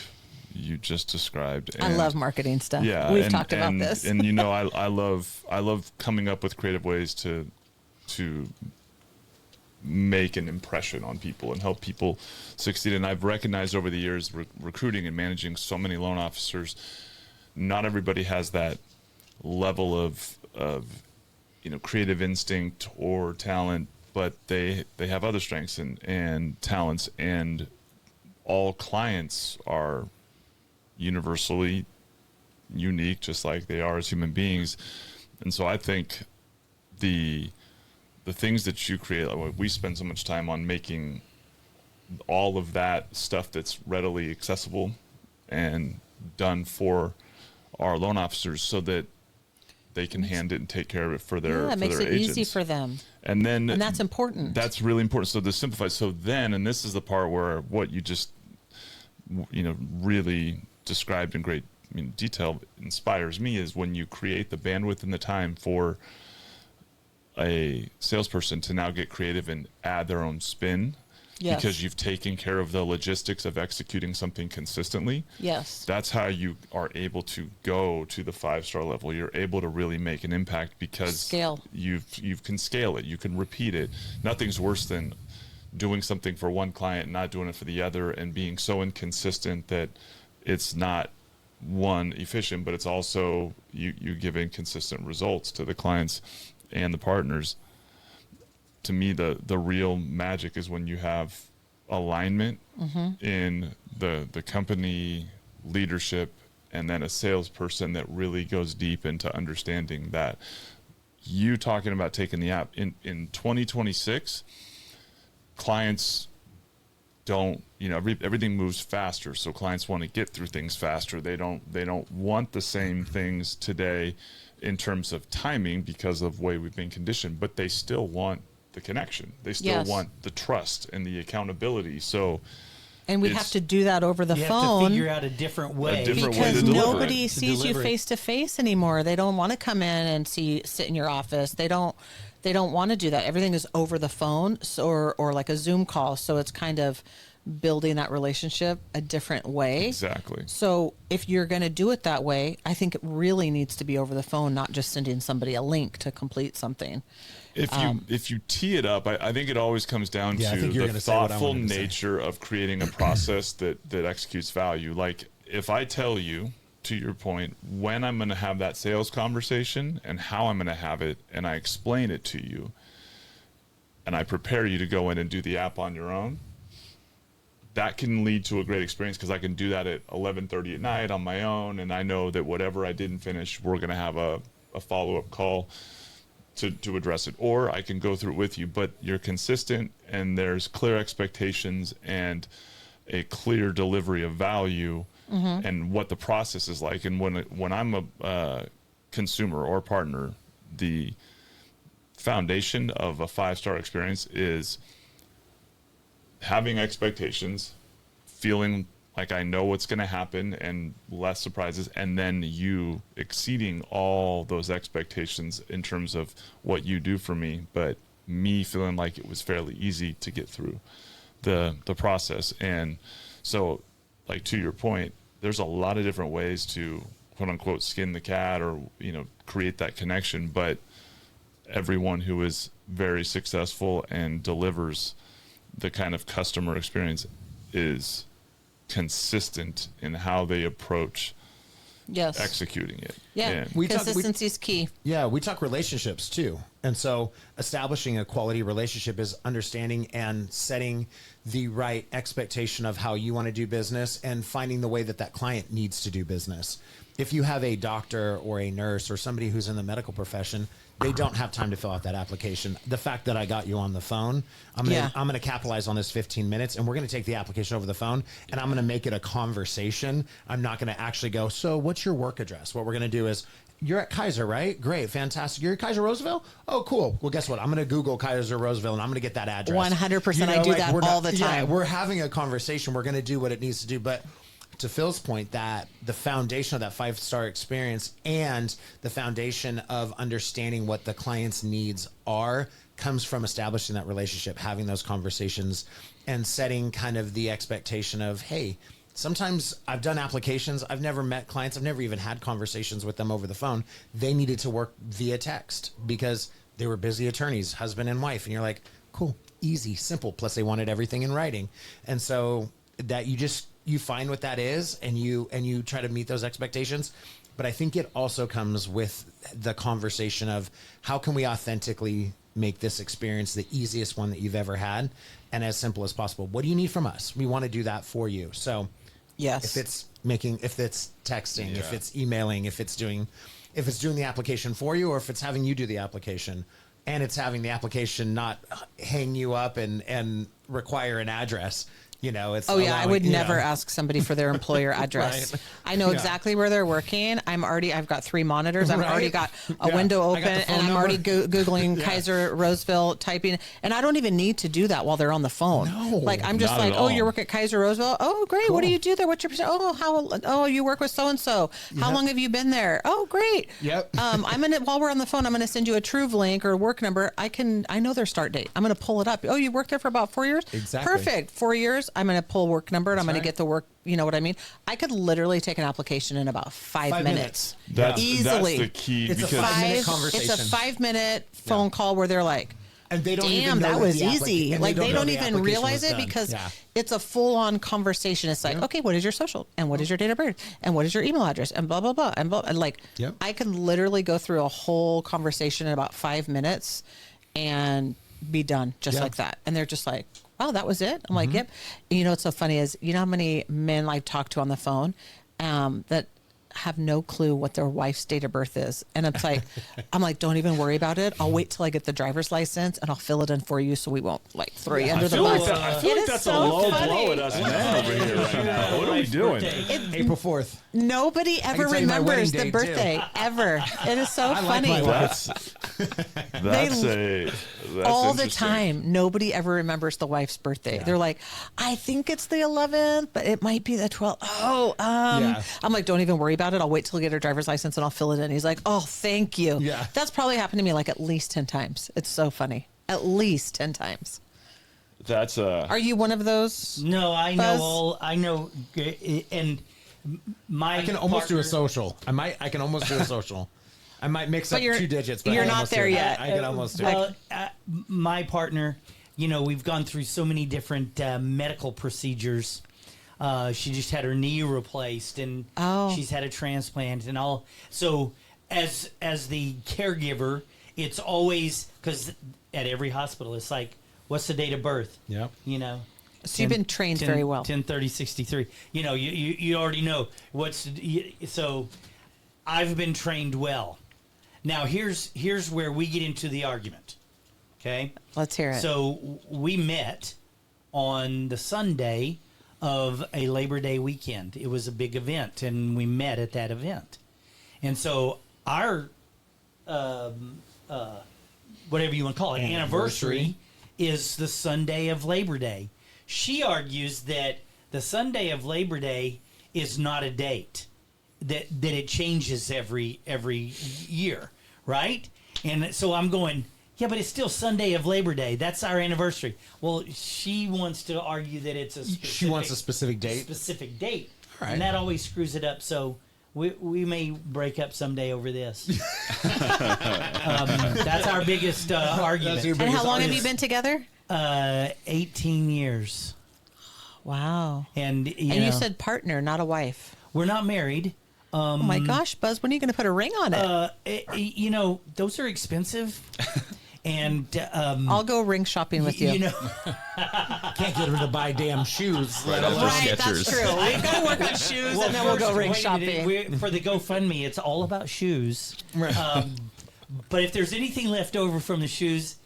you just described. And I love marketing stuff. Yeah, we've talked about this. And I love coming up with creative ways to make an impression on people and help people succeed. And I've recognized over the years, recruiting and managing so many loan officers, not everybody has that level of creative instinct or talent, but they have other strengths and talents, and all clients are universally unique, just like they are as human beings. And so I think the things that you create, like we spend so much time on making all of that stuff that's readily accessible and done for our loan officers so that they can hand it and take care of it for their it makes their it agents. easy for them. And that's important. That's really important. So to simplify, and this is the part where what you just really described in great detail inspires me, is when you create the bandwidth and the time for a salesperson to now get creative and add their own spin. Yes. Because you've taken care of the logistics of executing something consistently. Yes. That's how you are able to go to the 5-star level. You're able to really make an impact because you can scale it. You can repeat it. Nothing's worse than doing something for one client and not doing it for the other, and being so inconsistent that it's not, one, efficient, but it's also you give inconsistent results to the clients and the partners. To me, the real magic is when you have alignment in the company leadership, and then a salesperson that really goes deep into understanding that. You talking about taking the app in 2026, clients don't, everything moves faster, so clients want to get through things faster. They don't want the same things today in terms of timing because of the way we've been conditioned, but they still want the connection. They still want the trust and the accountability. And we have to do that over the phone. You have to figure out a different way. Because nobody sees you face to face anymore. They don't want to come in and sit in your office. They don't want to do that. Everything is over the phone, or like a Zoom call. So it's kind of building that relationship a different way. Exactly. So if you're going to do it that way, I think it really needs to be over the phone, not just sending somebody a link to complete something. If you tee it up, I think it always comes down to the thoughtful nature of creating a process that executes value. Like, if I tell you, to your point, when I'm going to have that sales conversation and how I'm going to have it, and I explain it to you, and I prepare you to go in and do the app on your own, that can lead to a great experience, because I can do that at 11:30 at night on my own, and I know that whatever I didn't finish, we're going to have a follow-up call to address it. Or I can go through it with you, but you're consistent and there's clear expectations and a clear delivery of value and what the process is like. And when I'm a consumer or partner, the foundation of a 5-star experience is having expectations, feeling like I know what's going to happen and less surprises, and then you exceeding all those expectations in terms of what you do for me, but me feeling like it was fairly easy to get through the process. And so, like, to your point, there's a lot of different ways to quote unquote skin the cat or, create that connection. But everyone who is very successful and delivers the kind of customer experience is consistent in how they approach Yes. executing it. Yeah. And Consistency is key. Yeah, we talk relationships too. And so establishing a quality relationship is understanding and setting the right expectation of how you want to do business and finding the way that that client needs to do business. If you have a doctor or a nurse or somebody who's in the medical profession, they don't have time to fill out that application. The fact that I got you on the phone, I'm gonna capitalize on this 15 minutes, and we're gonna take the application over the phone, and I'm gonna make it a conversation. I'm not gonna actually go, so what's your work address? What we're gonna do is, you're at Kaiser, right? Great, fantastic. You're at Kaiser Roseville? Oh, cool. Well, guess what? I'm gonna Google Kaiser Roseville, and I'm gonna get that address. 100%. I do that all the time. Yeah, we're having a conversation. We're gonna do what it needs to do, but to Phil's point, that the foundation of that 5-star experience and the foundation of understanding what the client's needs are comes from establishing that relationship, having those conversations, and setting kind of the expectation of, hey, sometimes I've done applications. I've never met clients. I've never even had conversations with them over the phone. They needed to work via text because they were busy attorneys, husband and wife. And you're like, cool, easy, simple. Plus they wanted everything in writing. And so that you find what that is, and you try to meet those expectations. But I think it also comes with the conversation of how can we authentically make this experience the easiest one that you've ever had and as simple as possible. What do you need from us? We want to do that for you. So Yes. if it's texting, if it's emailing, if it's doing the application for you, or if it's having you do the application, and it's having the application not hang you up and require an address. It's I would never ask somebody for their employer address. Right. I know exactly where they're working. I've got 3 monitors. I've already got a window open, and I'm already Googling Kaiser Roseville, typing, and I don't even need to do that while they're on the phone. No, like I'm just not like, at oh, all. you work at Kaiser Roseville? Oh, great. Cool. What do you do there? What's your Oh, you work with so-and-so. How long have you been there? Oh, great. Yep. While we're on the phone, I'm going to send you a Truve link or a work number. I know their start date. I'm going to pull it up. Oh, you worked there for about 4 years? Exactly. Perfect. 4 years. I'm going to pull work number, and I'm going right. to get the work. You know what I mean? I could literally take an application in about 5 minutes. That's Easily. the key. It's a because 5-minute conversation. It's a 5-minute phone call where they're like, And they don't even damn, know that that was the easy. and Like they know don't the even application realize was it done. because Yeah. it's a full-on conversation. It's like, okay, what is your social? And what is your date of birth? And what is your email address? And blah, blah, blah. And blah. And like, Yep. I can literally go through a whole conversation in about 5 minutes and be done just Yeah. like that. And they're just like, wow, that was it? I'm like, yep. And what's so funny is, how many men I talk to on the phone that have no clue what their wife's date of birth is. And it's like, I'm like, don't even worry about it. I'll wait till I get the driver's license and I'll fill it in for you so we won't throw you under the bus. I feel It like is that's so a low funny. blow at us men over here right now. What are we doing? April 4th. Nobody ever tell you my remembers wedding the date, too. birthday ever. It is so I like funny. my wife. That's All the interesting. time. Nobody ever remembers the wife's birthday. They're like, I think it's the 11th, but it might be the 12th. Yeah. I'm like, don't even worry about it. I'll wait till I get her driver's license and I'll fill it in. He's like, oh, thank you. Yeah. That's probably happened to me like at least 10 times. It's so funny. At least 10 times. That's Are you one of those? No, I Buzz? know and my I can almost do a partner- social. I can almost do a social. I might mix up But you're- 2 digits, but you're I not almost there do it. yet. I can almost do it. Well, my partner, we've gone through so many different medical procedures. She just had her knee replaced, and she's had a transplant, and all. So, as the caregiver, it's always because at every hospital, it's like, what's the date of birth? Yep. So you've been trained very well. 10/30/63. You already know so. I've been trained well. Now here's where we get into the argument. Okay. Let's hear it. So we met on the Sunday of a Labor Day weekend. It was a big event, and we met at that event. And so our whatever you want to call it, anniversary is the Sunday of Labor Day. She argues that the Sunday of Labor Day is not a date, that it changes every year, right? And so I'm going, Yeah, but it's still Sunday of Labor Day. That's our anniversary. Well, she wants to argue that it's a specific, She wants a specific date. specific date. All right. And that always screws it up. So we may break up someday over this. That's our biggest argument. your And how biggest long have argument. you been together? 18 years. Wow. And, And know, you said partner, not a wife. we're not married. Oh my gosh, Buzz, when are you going to put a ring on it? You know, those are expensive. And I'll go ring shopping with you. you know, Can't get her to buy damn shoes. Right after Right, Skechers. that's true. We've got to work on shoes, and then we'll go first, ring wait a minute, shopping. for the GoFundMe, it's all about shoes. But if there's anything left over from the shoes,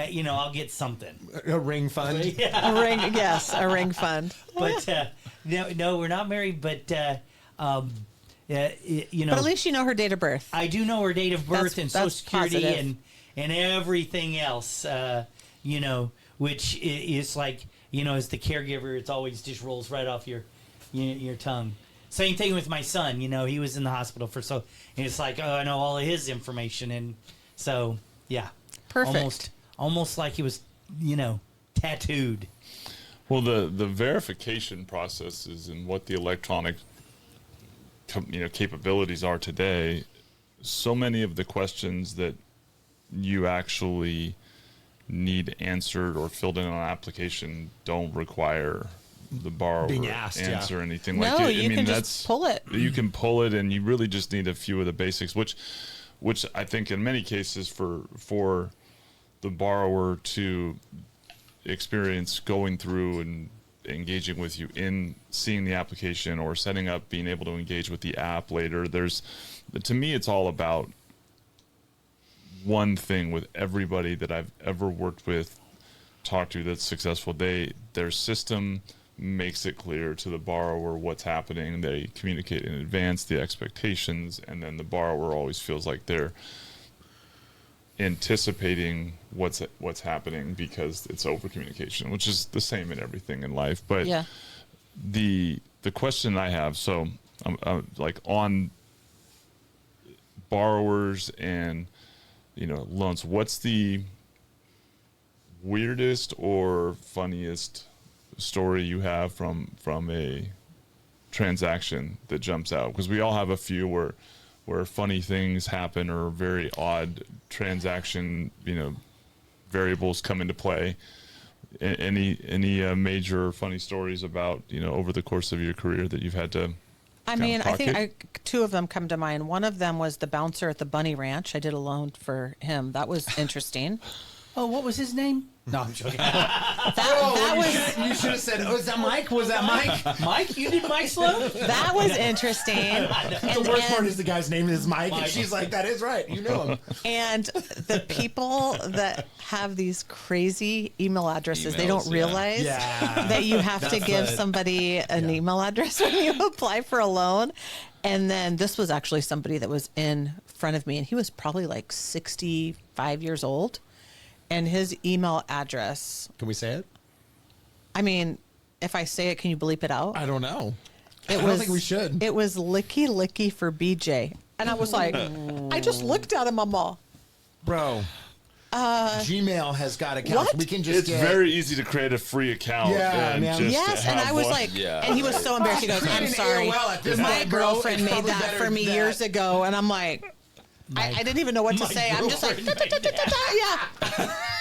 you know, I'll get something. A ring fund. A ring, yes, a ring fund. But no, we're not married. But you know, But at least you know her date of birth. I do know her date of birth and Social that's Security positive. and everything else. You know, which is like, you know, as the caregiver, it's always just rolls right off your tongue. Same thing with my son. You know, he was in the hospital and it's like, oh, I know all of his information, and so yeah, Perfect. almost like he was, you know, tattooed. Well, the verification processes and what the electronic capabilities are today, so many of the questions that you actually need answered or filled in on an application don't require the borrower Being asked, answer anything No, like that. you can just pull it. You can pull it, and you really just need a few of the basics, which I think in many cases for the borrower to experience going through and engaging with you in seeing the application or setting up, being able to engage with the app later. To me, it's all about one thing with everybody that I've ever worked with, talked to that's successful. Their system makes it clear to the borrower what's happening. They communicate in advance the expectations, and then the borrower always feels like they're anticipating what's happening because it's over communication, which is the same in everything in life. But Yeah. the question I have, so like on borrowers and loans, what's the weirdest or funniest story you have from a transaction that jumps out? Because we all have a few where funny things happen or very odd transaction variables come into play. Any major funny stories about over the course of your career that you've had to I kind of mean, I think pocket? two of them come to mind. One of them was the bouncer at the Bunny Ranch. I did a loan for him. That was interesting. Oh, what was his name? No, I'm joking. That was You should have said, "Oh, is that Mike? Was that Mike?" Mike, you did Mike's loan? that was interesting. The worst part is the guy's name is Mike, and she's like, "That is right. You know him." And the people that have these crazy email addresses, they don't Emails, yeah. realize Yeah. that you have to give somebody an email address when you apply for a loan. And then this was actually somebody that was in front of me, and he was probably like 65 years old. And his email address, Can we say it? I mean, if I say it, can you bleep it out? I don't know. I don't think we should. It was Licky Licky for BJ. And I was like, I just looked at him, I'm all, Bro. Gmail has got accounts. What? We can just It's get very easy to create a free account. Yeah, and man. just yes. And have I was one. like, Yeah. and he was so embarrassed. He goes, Create I'm an sorry. AOL at this My point, bro. girlfriend It's made probably that better for me than years that. ago. And I'm like, I didn't even know what to say. I'm just like, yeah.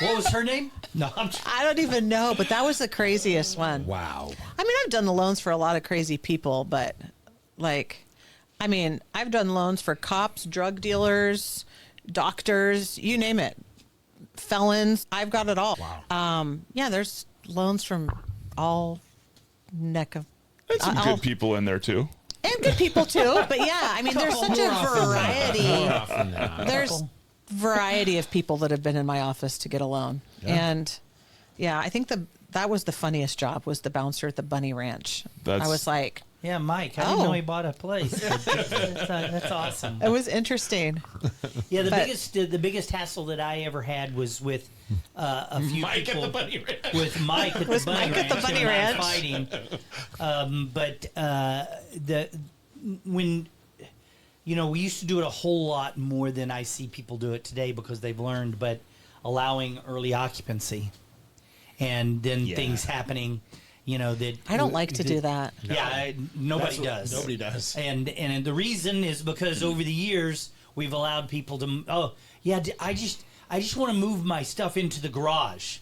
What was her name? No, I'm I don't even know. But that was the craziest one. Wow. I mean, I've done the loans for a lot of crazy people, but I've done loans for cops, drug dealers, doctors, you name it, felons. I've got it all. Wow. Yeah, there's loans from all neck of There's some all- good people in there too. and good people too. But yeah, I mean, there's such a variety. There's variety of people that have been in my office to get a loan, and yeah, I think that was the funniest job was the bouncer at the Bunny Ranch. That's- I was like, Yeah, Mike. I didn't Oh. know he bought a place. That's awesome. it was interesting. Yeah, But- the biggest hassle that I ever had was with a few people. With Mike at the With Bunny Mike at Ranch. the Bunny him and I Ranch. fighting. When we used to do it a whole lot more than I see people do it today because they've learned. But allowing early occupancy, and then things happening. That I don't like to do that. Yeah, nobody does. Nobody does. And the reason is because over the years we've allowed people to. I just want to move my stuff into the garage.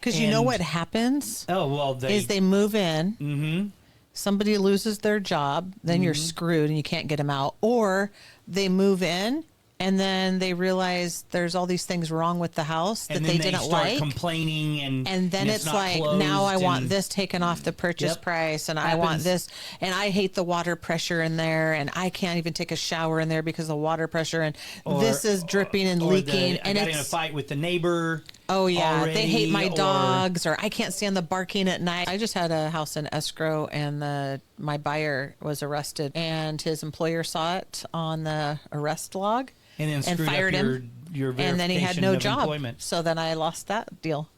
Because you know what happens? Oh well, they move in. Mm-hmm. Somebody loses their job, then you're screwed and you can't get them out. Or they move in and then they realize there's all these things wrong with the house that they didn't like. Complaining and then it's like, now I want this taken off the purchase price, and I want this, and I hate the water pressure in there, and I can't even take a shower in there because of water pressure, and this is dripping and leaking. I got in a fight with the neighbor. Oh yeah, already, they hate my dogs, or I can't stand the barking at night. I just had a house in escrow, and my buyer was arrested, and his employer saw it on the arrest log. And then fired him, and then he had no job. Employment. So then I lost that deal.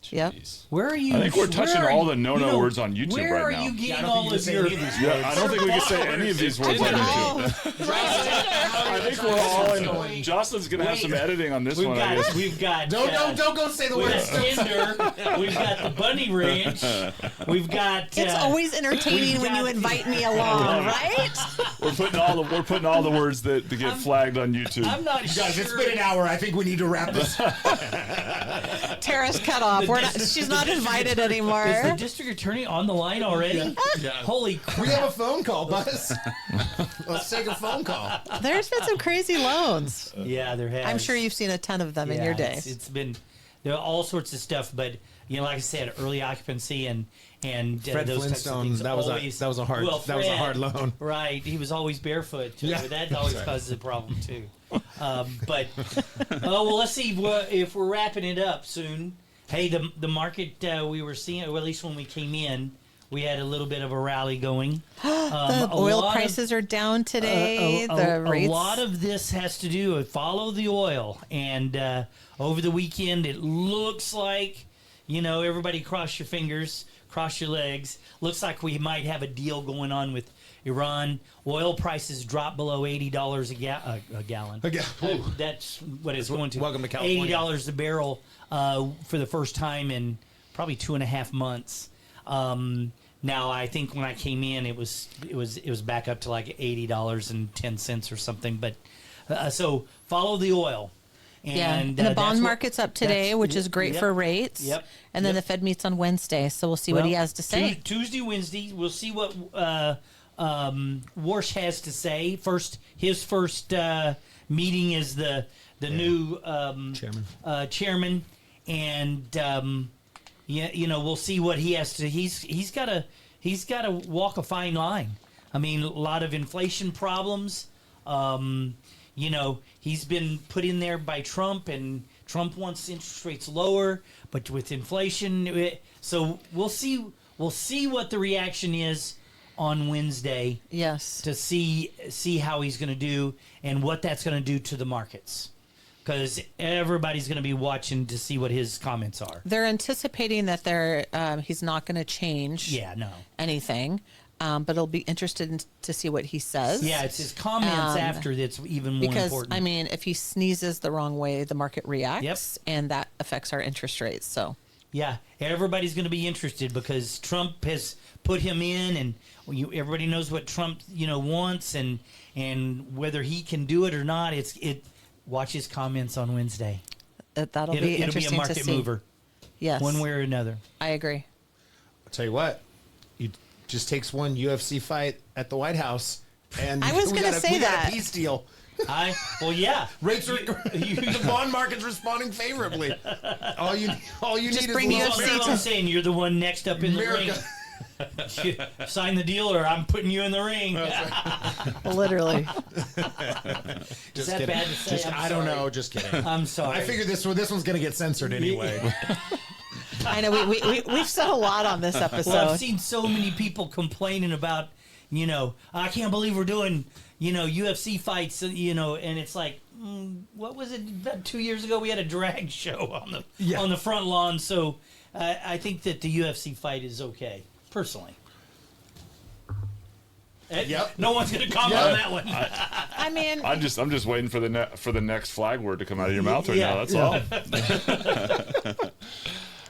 Yep. Where are you? I think we're touching all the no words on YouTube right now. Where are you getting all of your? I don't think we can say any of these words on YouTube. I think we're all in. Jocelyn's gonna have some editing on this one. We've got. Don't go say the words. Tinder. We've got the Bunny Ranch. We've got. It's always entertaining when you invite me along, right? We're putting all the words that get flagged on YouTube. I'm not sure. Guys, it's been an hour. I think we need to wrap this. Tara's cut off. She's not invited anymore. Is the district attorney on the line already? Yeah. Holy crap. We have a phone call, Buzz. Let's take a phone call. There's been some crazy loans. Yeah, there has. I'm sure you've seen a ton of them in your day. It's been, there are all sorts of stuff, but like I said, early occupancy and Fred those Flintstone, types of things. that was a hard loan. Right, he was always barefoot too. Yeah. That always causes a problem too. But let's see if we're wrapping it up soon. Hey, the market we were seeing, or at least when we came in, we had a little bit of a rally going. The oil prices are down today. The rates. A lot of this has to do with follow the oil. And over the weekend, it looks like, everybody cross your fingers, cross your legs. Looks like we might have a deal going on with Iran. Oil prices dropped below $80 a gallon. That's what it's going to. Welcome to California. $80 a barrel for the first time in probably 2.5 months. Now I think when I came in, it was back up to like $80.10 or something. But so follow the oil. And the bond market's up today, which is great for rates. Yep. And then the Fed meets on Wednesday, so we'll see what he has to say. Tuesday, Wednesday, we'll see what Warsh has to say. His first meeting is the new chairman, and we'll see what he has to. He's got to walk a fine line. I mean, a lot of inflation problems. He's been put in there by Trump, and Trump wants interest rates lower, but with inflation, so we'll see what the reaction is on Wednesday. Yes. To see how he's going to do and what that's going to do to the markets. Because everybody's going to be watching to see what his comments are. They're anticipating that he's not going to change anything. But it'll be interesting to see what he says. Yeah, it's his comments after that's even more important. Because, I mean, if he sneezes the wrong way, the market reacts, and that affects our interest rates. So, yeah, everybody's going to be interested because Trump has put him in, and everybody knows what Trump wants, and whether he can do it or not. Watch his comments on Wednesday. That'll be interesting to see. It'll be a market mover. Yes, one way or another. I agree. I'll tell you what. Just takes one UFC fight at the White House, and I was going to say that. Got a peace deal. Yeah. Rates are the bond market's responding favorably. All you Just need bring is UFC. I'm saying you're the one next up in America. The ring. Sign the deal, or I'm putting you in the ring. Literally. Is that bad to say? I don't know. Just kidding. I'm sorry. I figured this one's going to get censored anyway. I know we've said a lot on this episode. Well, I've seen so many people complaining about, I can't believe we're doing, UFC fights, and it's like, what was it? About 2 years ago, we had a drag show on the front lawn. So I think that the UFC fight is okay, personally. Yep. No one's going to comment on that one. I mean, I'm just waiting for the next flag word to come out of your mouth right now. That's all.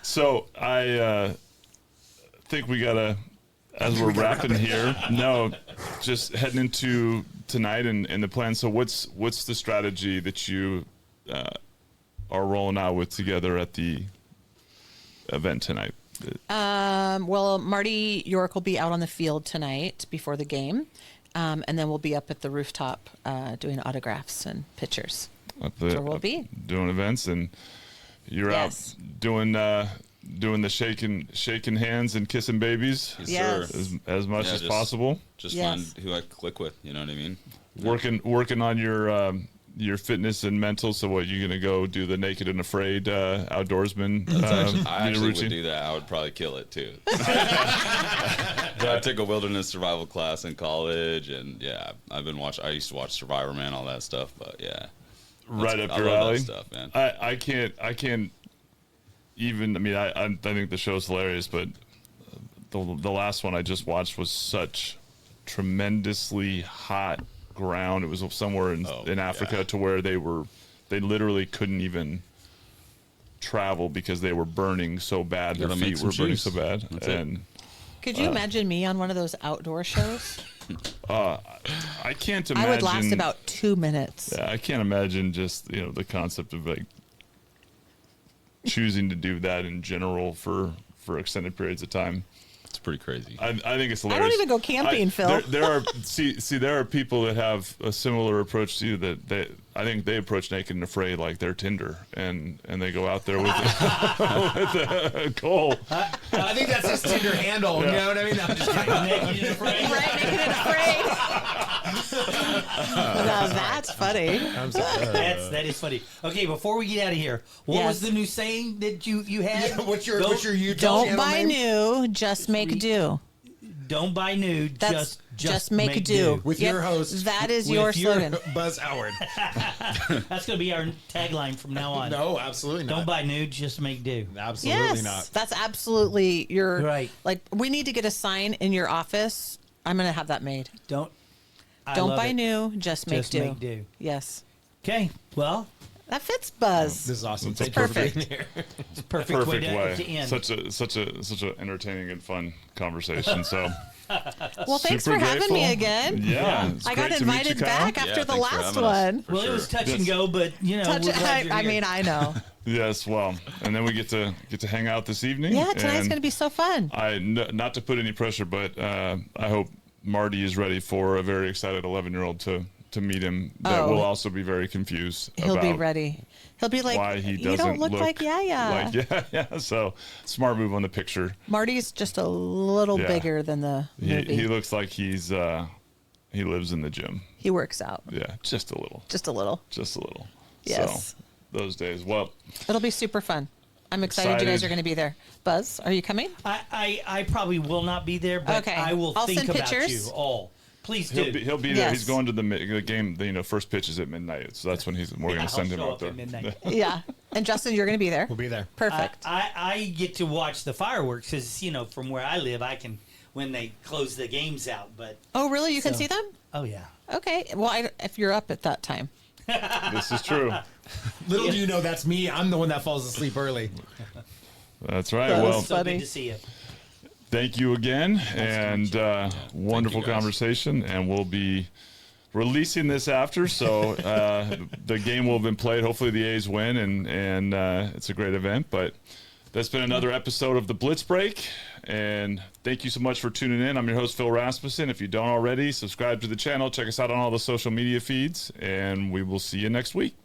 So I think we gotta, as we're wrapping here. No, just heading into tonight and the plan. So what's the strategy that you are rolling out with together at the event tonight? well, Marty York will be out on the field tonight before the game, and then we'll be up at the rooftop doing autographs and pictures. Where we'll be doing events, and you're Yes. out doing the shaking hands and kissing babies Yes, Yes. sir. as much Yeah, as just- possible. Just Yes. find who I click with. You know what I mean? Working on your fitness and mental. So what, you gonna go do the naked and afraid outdoorsman I actually routine? would do that. I would probably kill it too. I took a wilderness survival class in college, and yeah, I've been watching. I used to watch Survivor Man, all that stuff. But yeah, Right up I your love alley. that stuff, man. I can't even. I mean, I think the show's hilarious, but the last one I just watched was such tremendously hot ground. It was somewhere in Africa yeah. to where they literally couldn't even travel because they were burning so bad. Their Gotta make feet some were burning shoes. so bad. That's it. And Could you imagine me on one of those outdoor shows? I can't imagine. I would last about 2 minutes. Yeah, I can't imagine just the concept of like choosing to do that in general for extended periods of time. It's pretty crazy. I think it's I hilarious. don't even go camping, Phil. There are there are people that have a similar approach to you that I think they approach naked and afraid like they're Tinder and they go out there with a goal. I think that's his Tinder handle. You know what I mean? I'm just kidding. Naked and afraid. Right, naked and afraid. Now that's funny. That is funny. Okay, before we get out of here, what was Yes. the new saying that you had? Yeah, what's your YouTube Don't channel buy name? new, just make do. Don't buy new. That's Just make do. With Yep, your host. That is With your your- slogan. Buzz Howard. That's going to be our tagline from now on. No, absolutely not. Don't buy new, just make do. Absolutely Yes, not. that's absolutely your Right. Like, we need to get a sign in your office. I'm gonna have that made. Don't Don't love buy it. new, just make Just do. make do. Yes, Okay, well, that fits Buzz. This is awesome. It's a Thank you for perfect. being here. it's a perfect, Perfect way way. to end. Such a entertaining and fun conversation. So Well, thanks super for having me grateful. again. Yeah, it's I got great to meet you, invited Kyle. back after Yeah, the thanks for last having us. one. For Well, it sure. was touch and Yes. go, but we're glad you're I here. mean, I know. Yes, well, and then we get to hang out this evening. Yeah, tonight's and gonna be so fun. not to put any pressure, but I hope Marty is ready for a very excited 11-year-old to meet him. That Oh. will also be very confused. He'll about be ready. He'll be like, why he doesn't you don't look like Yaya. like yeah. So smart move on the picture. Marty's just a little Yeah. bigger than the movie. He looks like he lives in the gym. He works out Yeah, just a little. just a little. Yes. So those days. Well, It'll be super fun. I'm excited you guys Excited. are going to be there. Buzz, are you coming? I probably will not be there, but Okay. I will I'll think send about pictures. you all. Please do. he'll be there. Yes. He's going to the game. First pitch is at midnight, so that's when we're going I'll to send him show out up there. at midnight. Yeah. And Justin, you're going to be there. We'll be there. Perfect. I get to watch the fireworks because from where I live, I can when they close the games out. But oh, really? You can So- see them? oh yeah, Okay. Well, if you're up at that time. This is true. Little do you know, that's me. I'm the one that falls asleep early. That's right. That Well, was so funny. good to see you. thank you again, and wonderful guys. conversation. And we'll be releasing this after, so the game will have been played. Hopefully, the A's win, and it's a great event. But that's been another episode of the Blitz Break, and thank you so much for tuning in. I'm your host, Phil Rasmussen. If you don't already, subscribe to the channel. Check us out on all the social media feeds, and we will see you next week.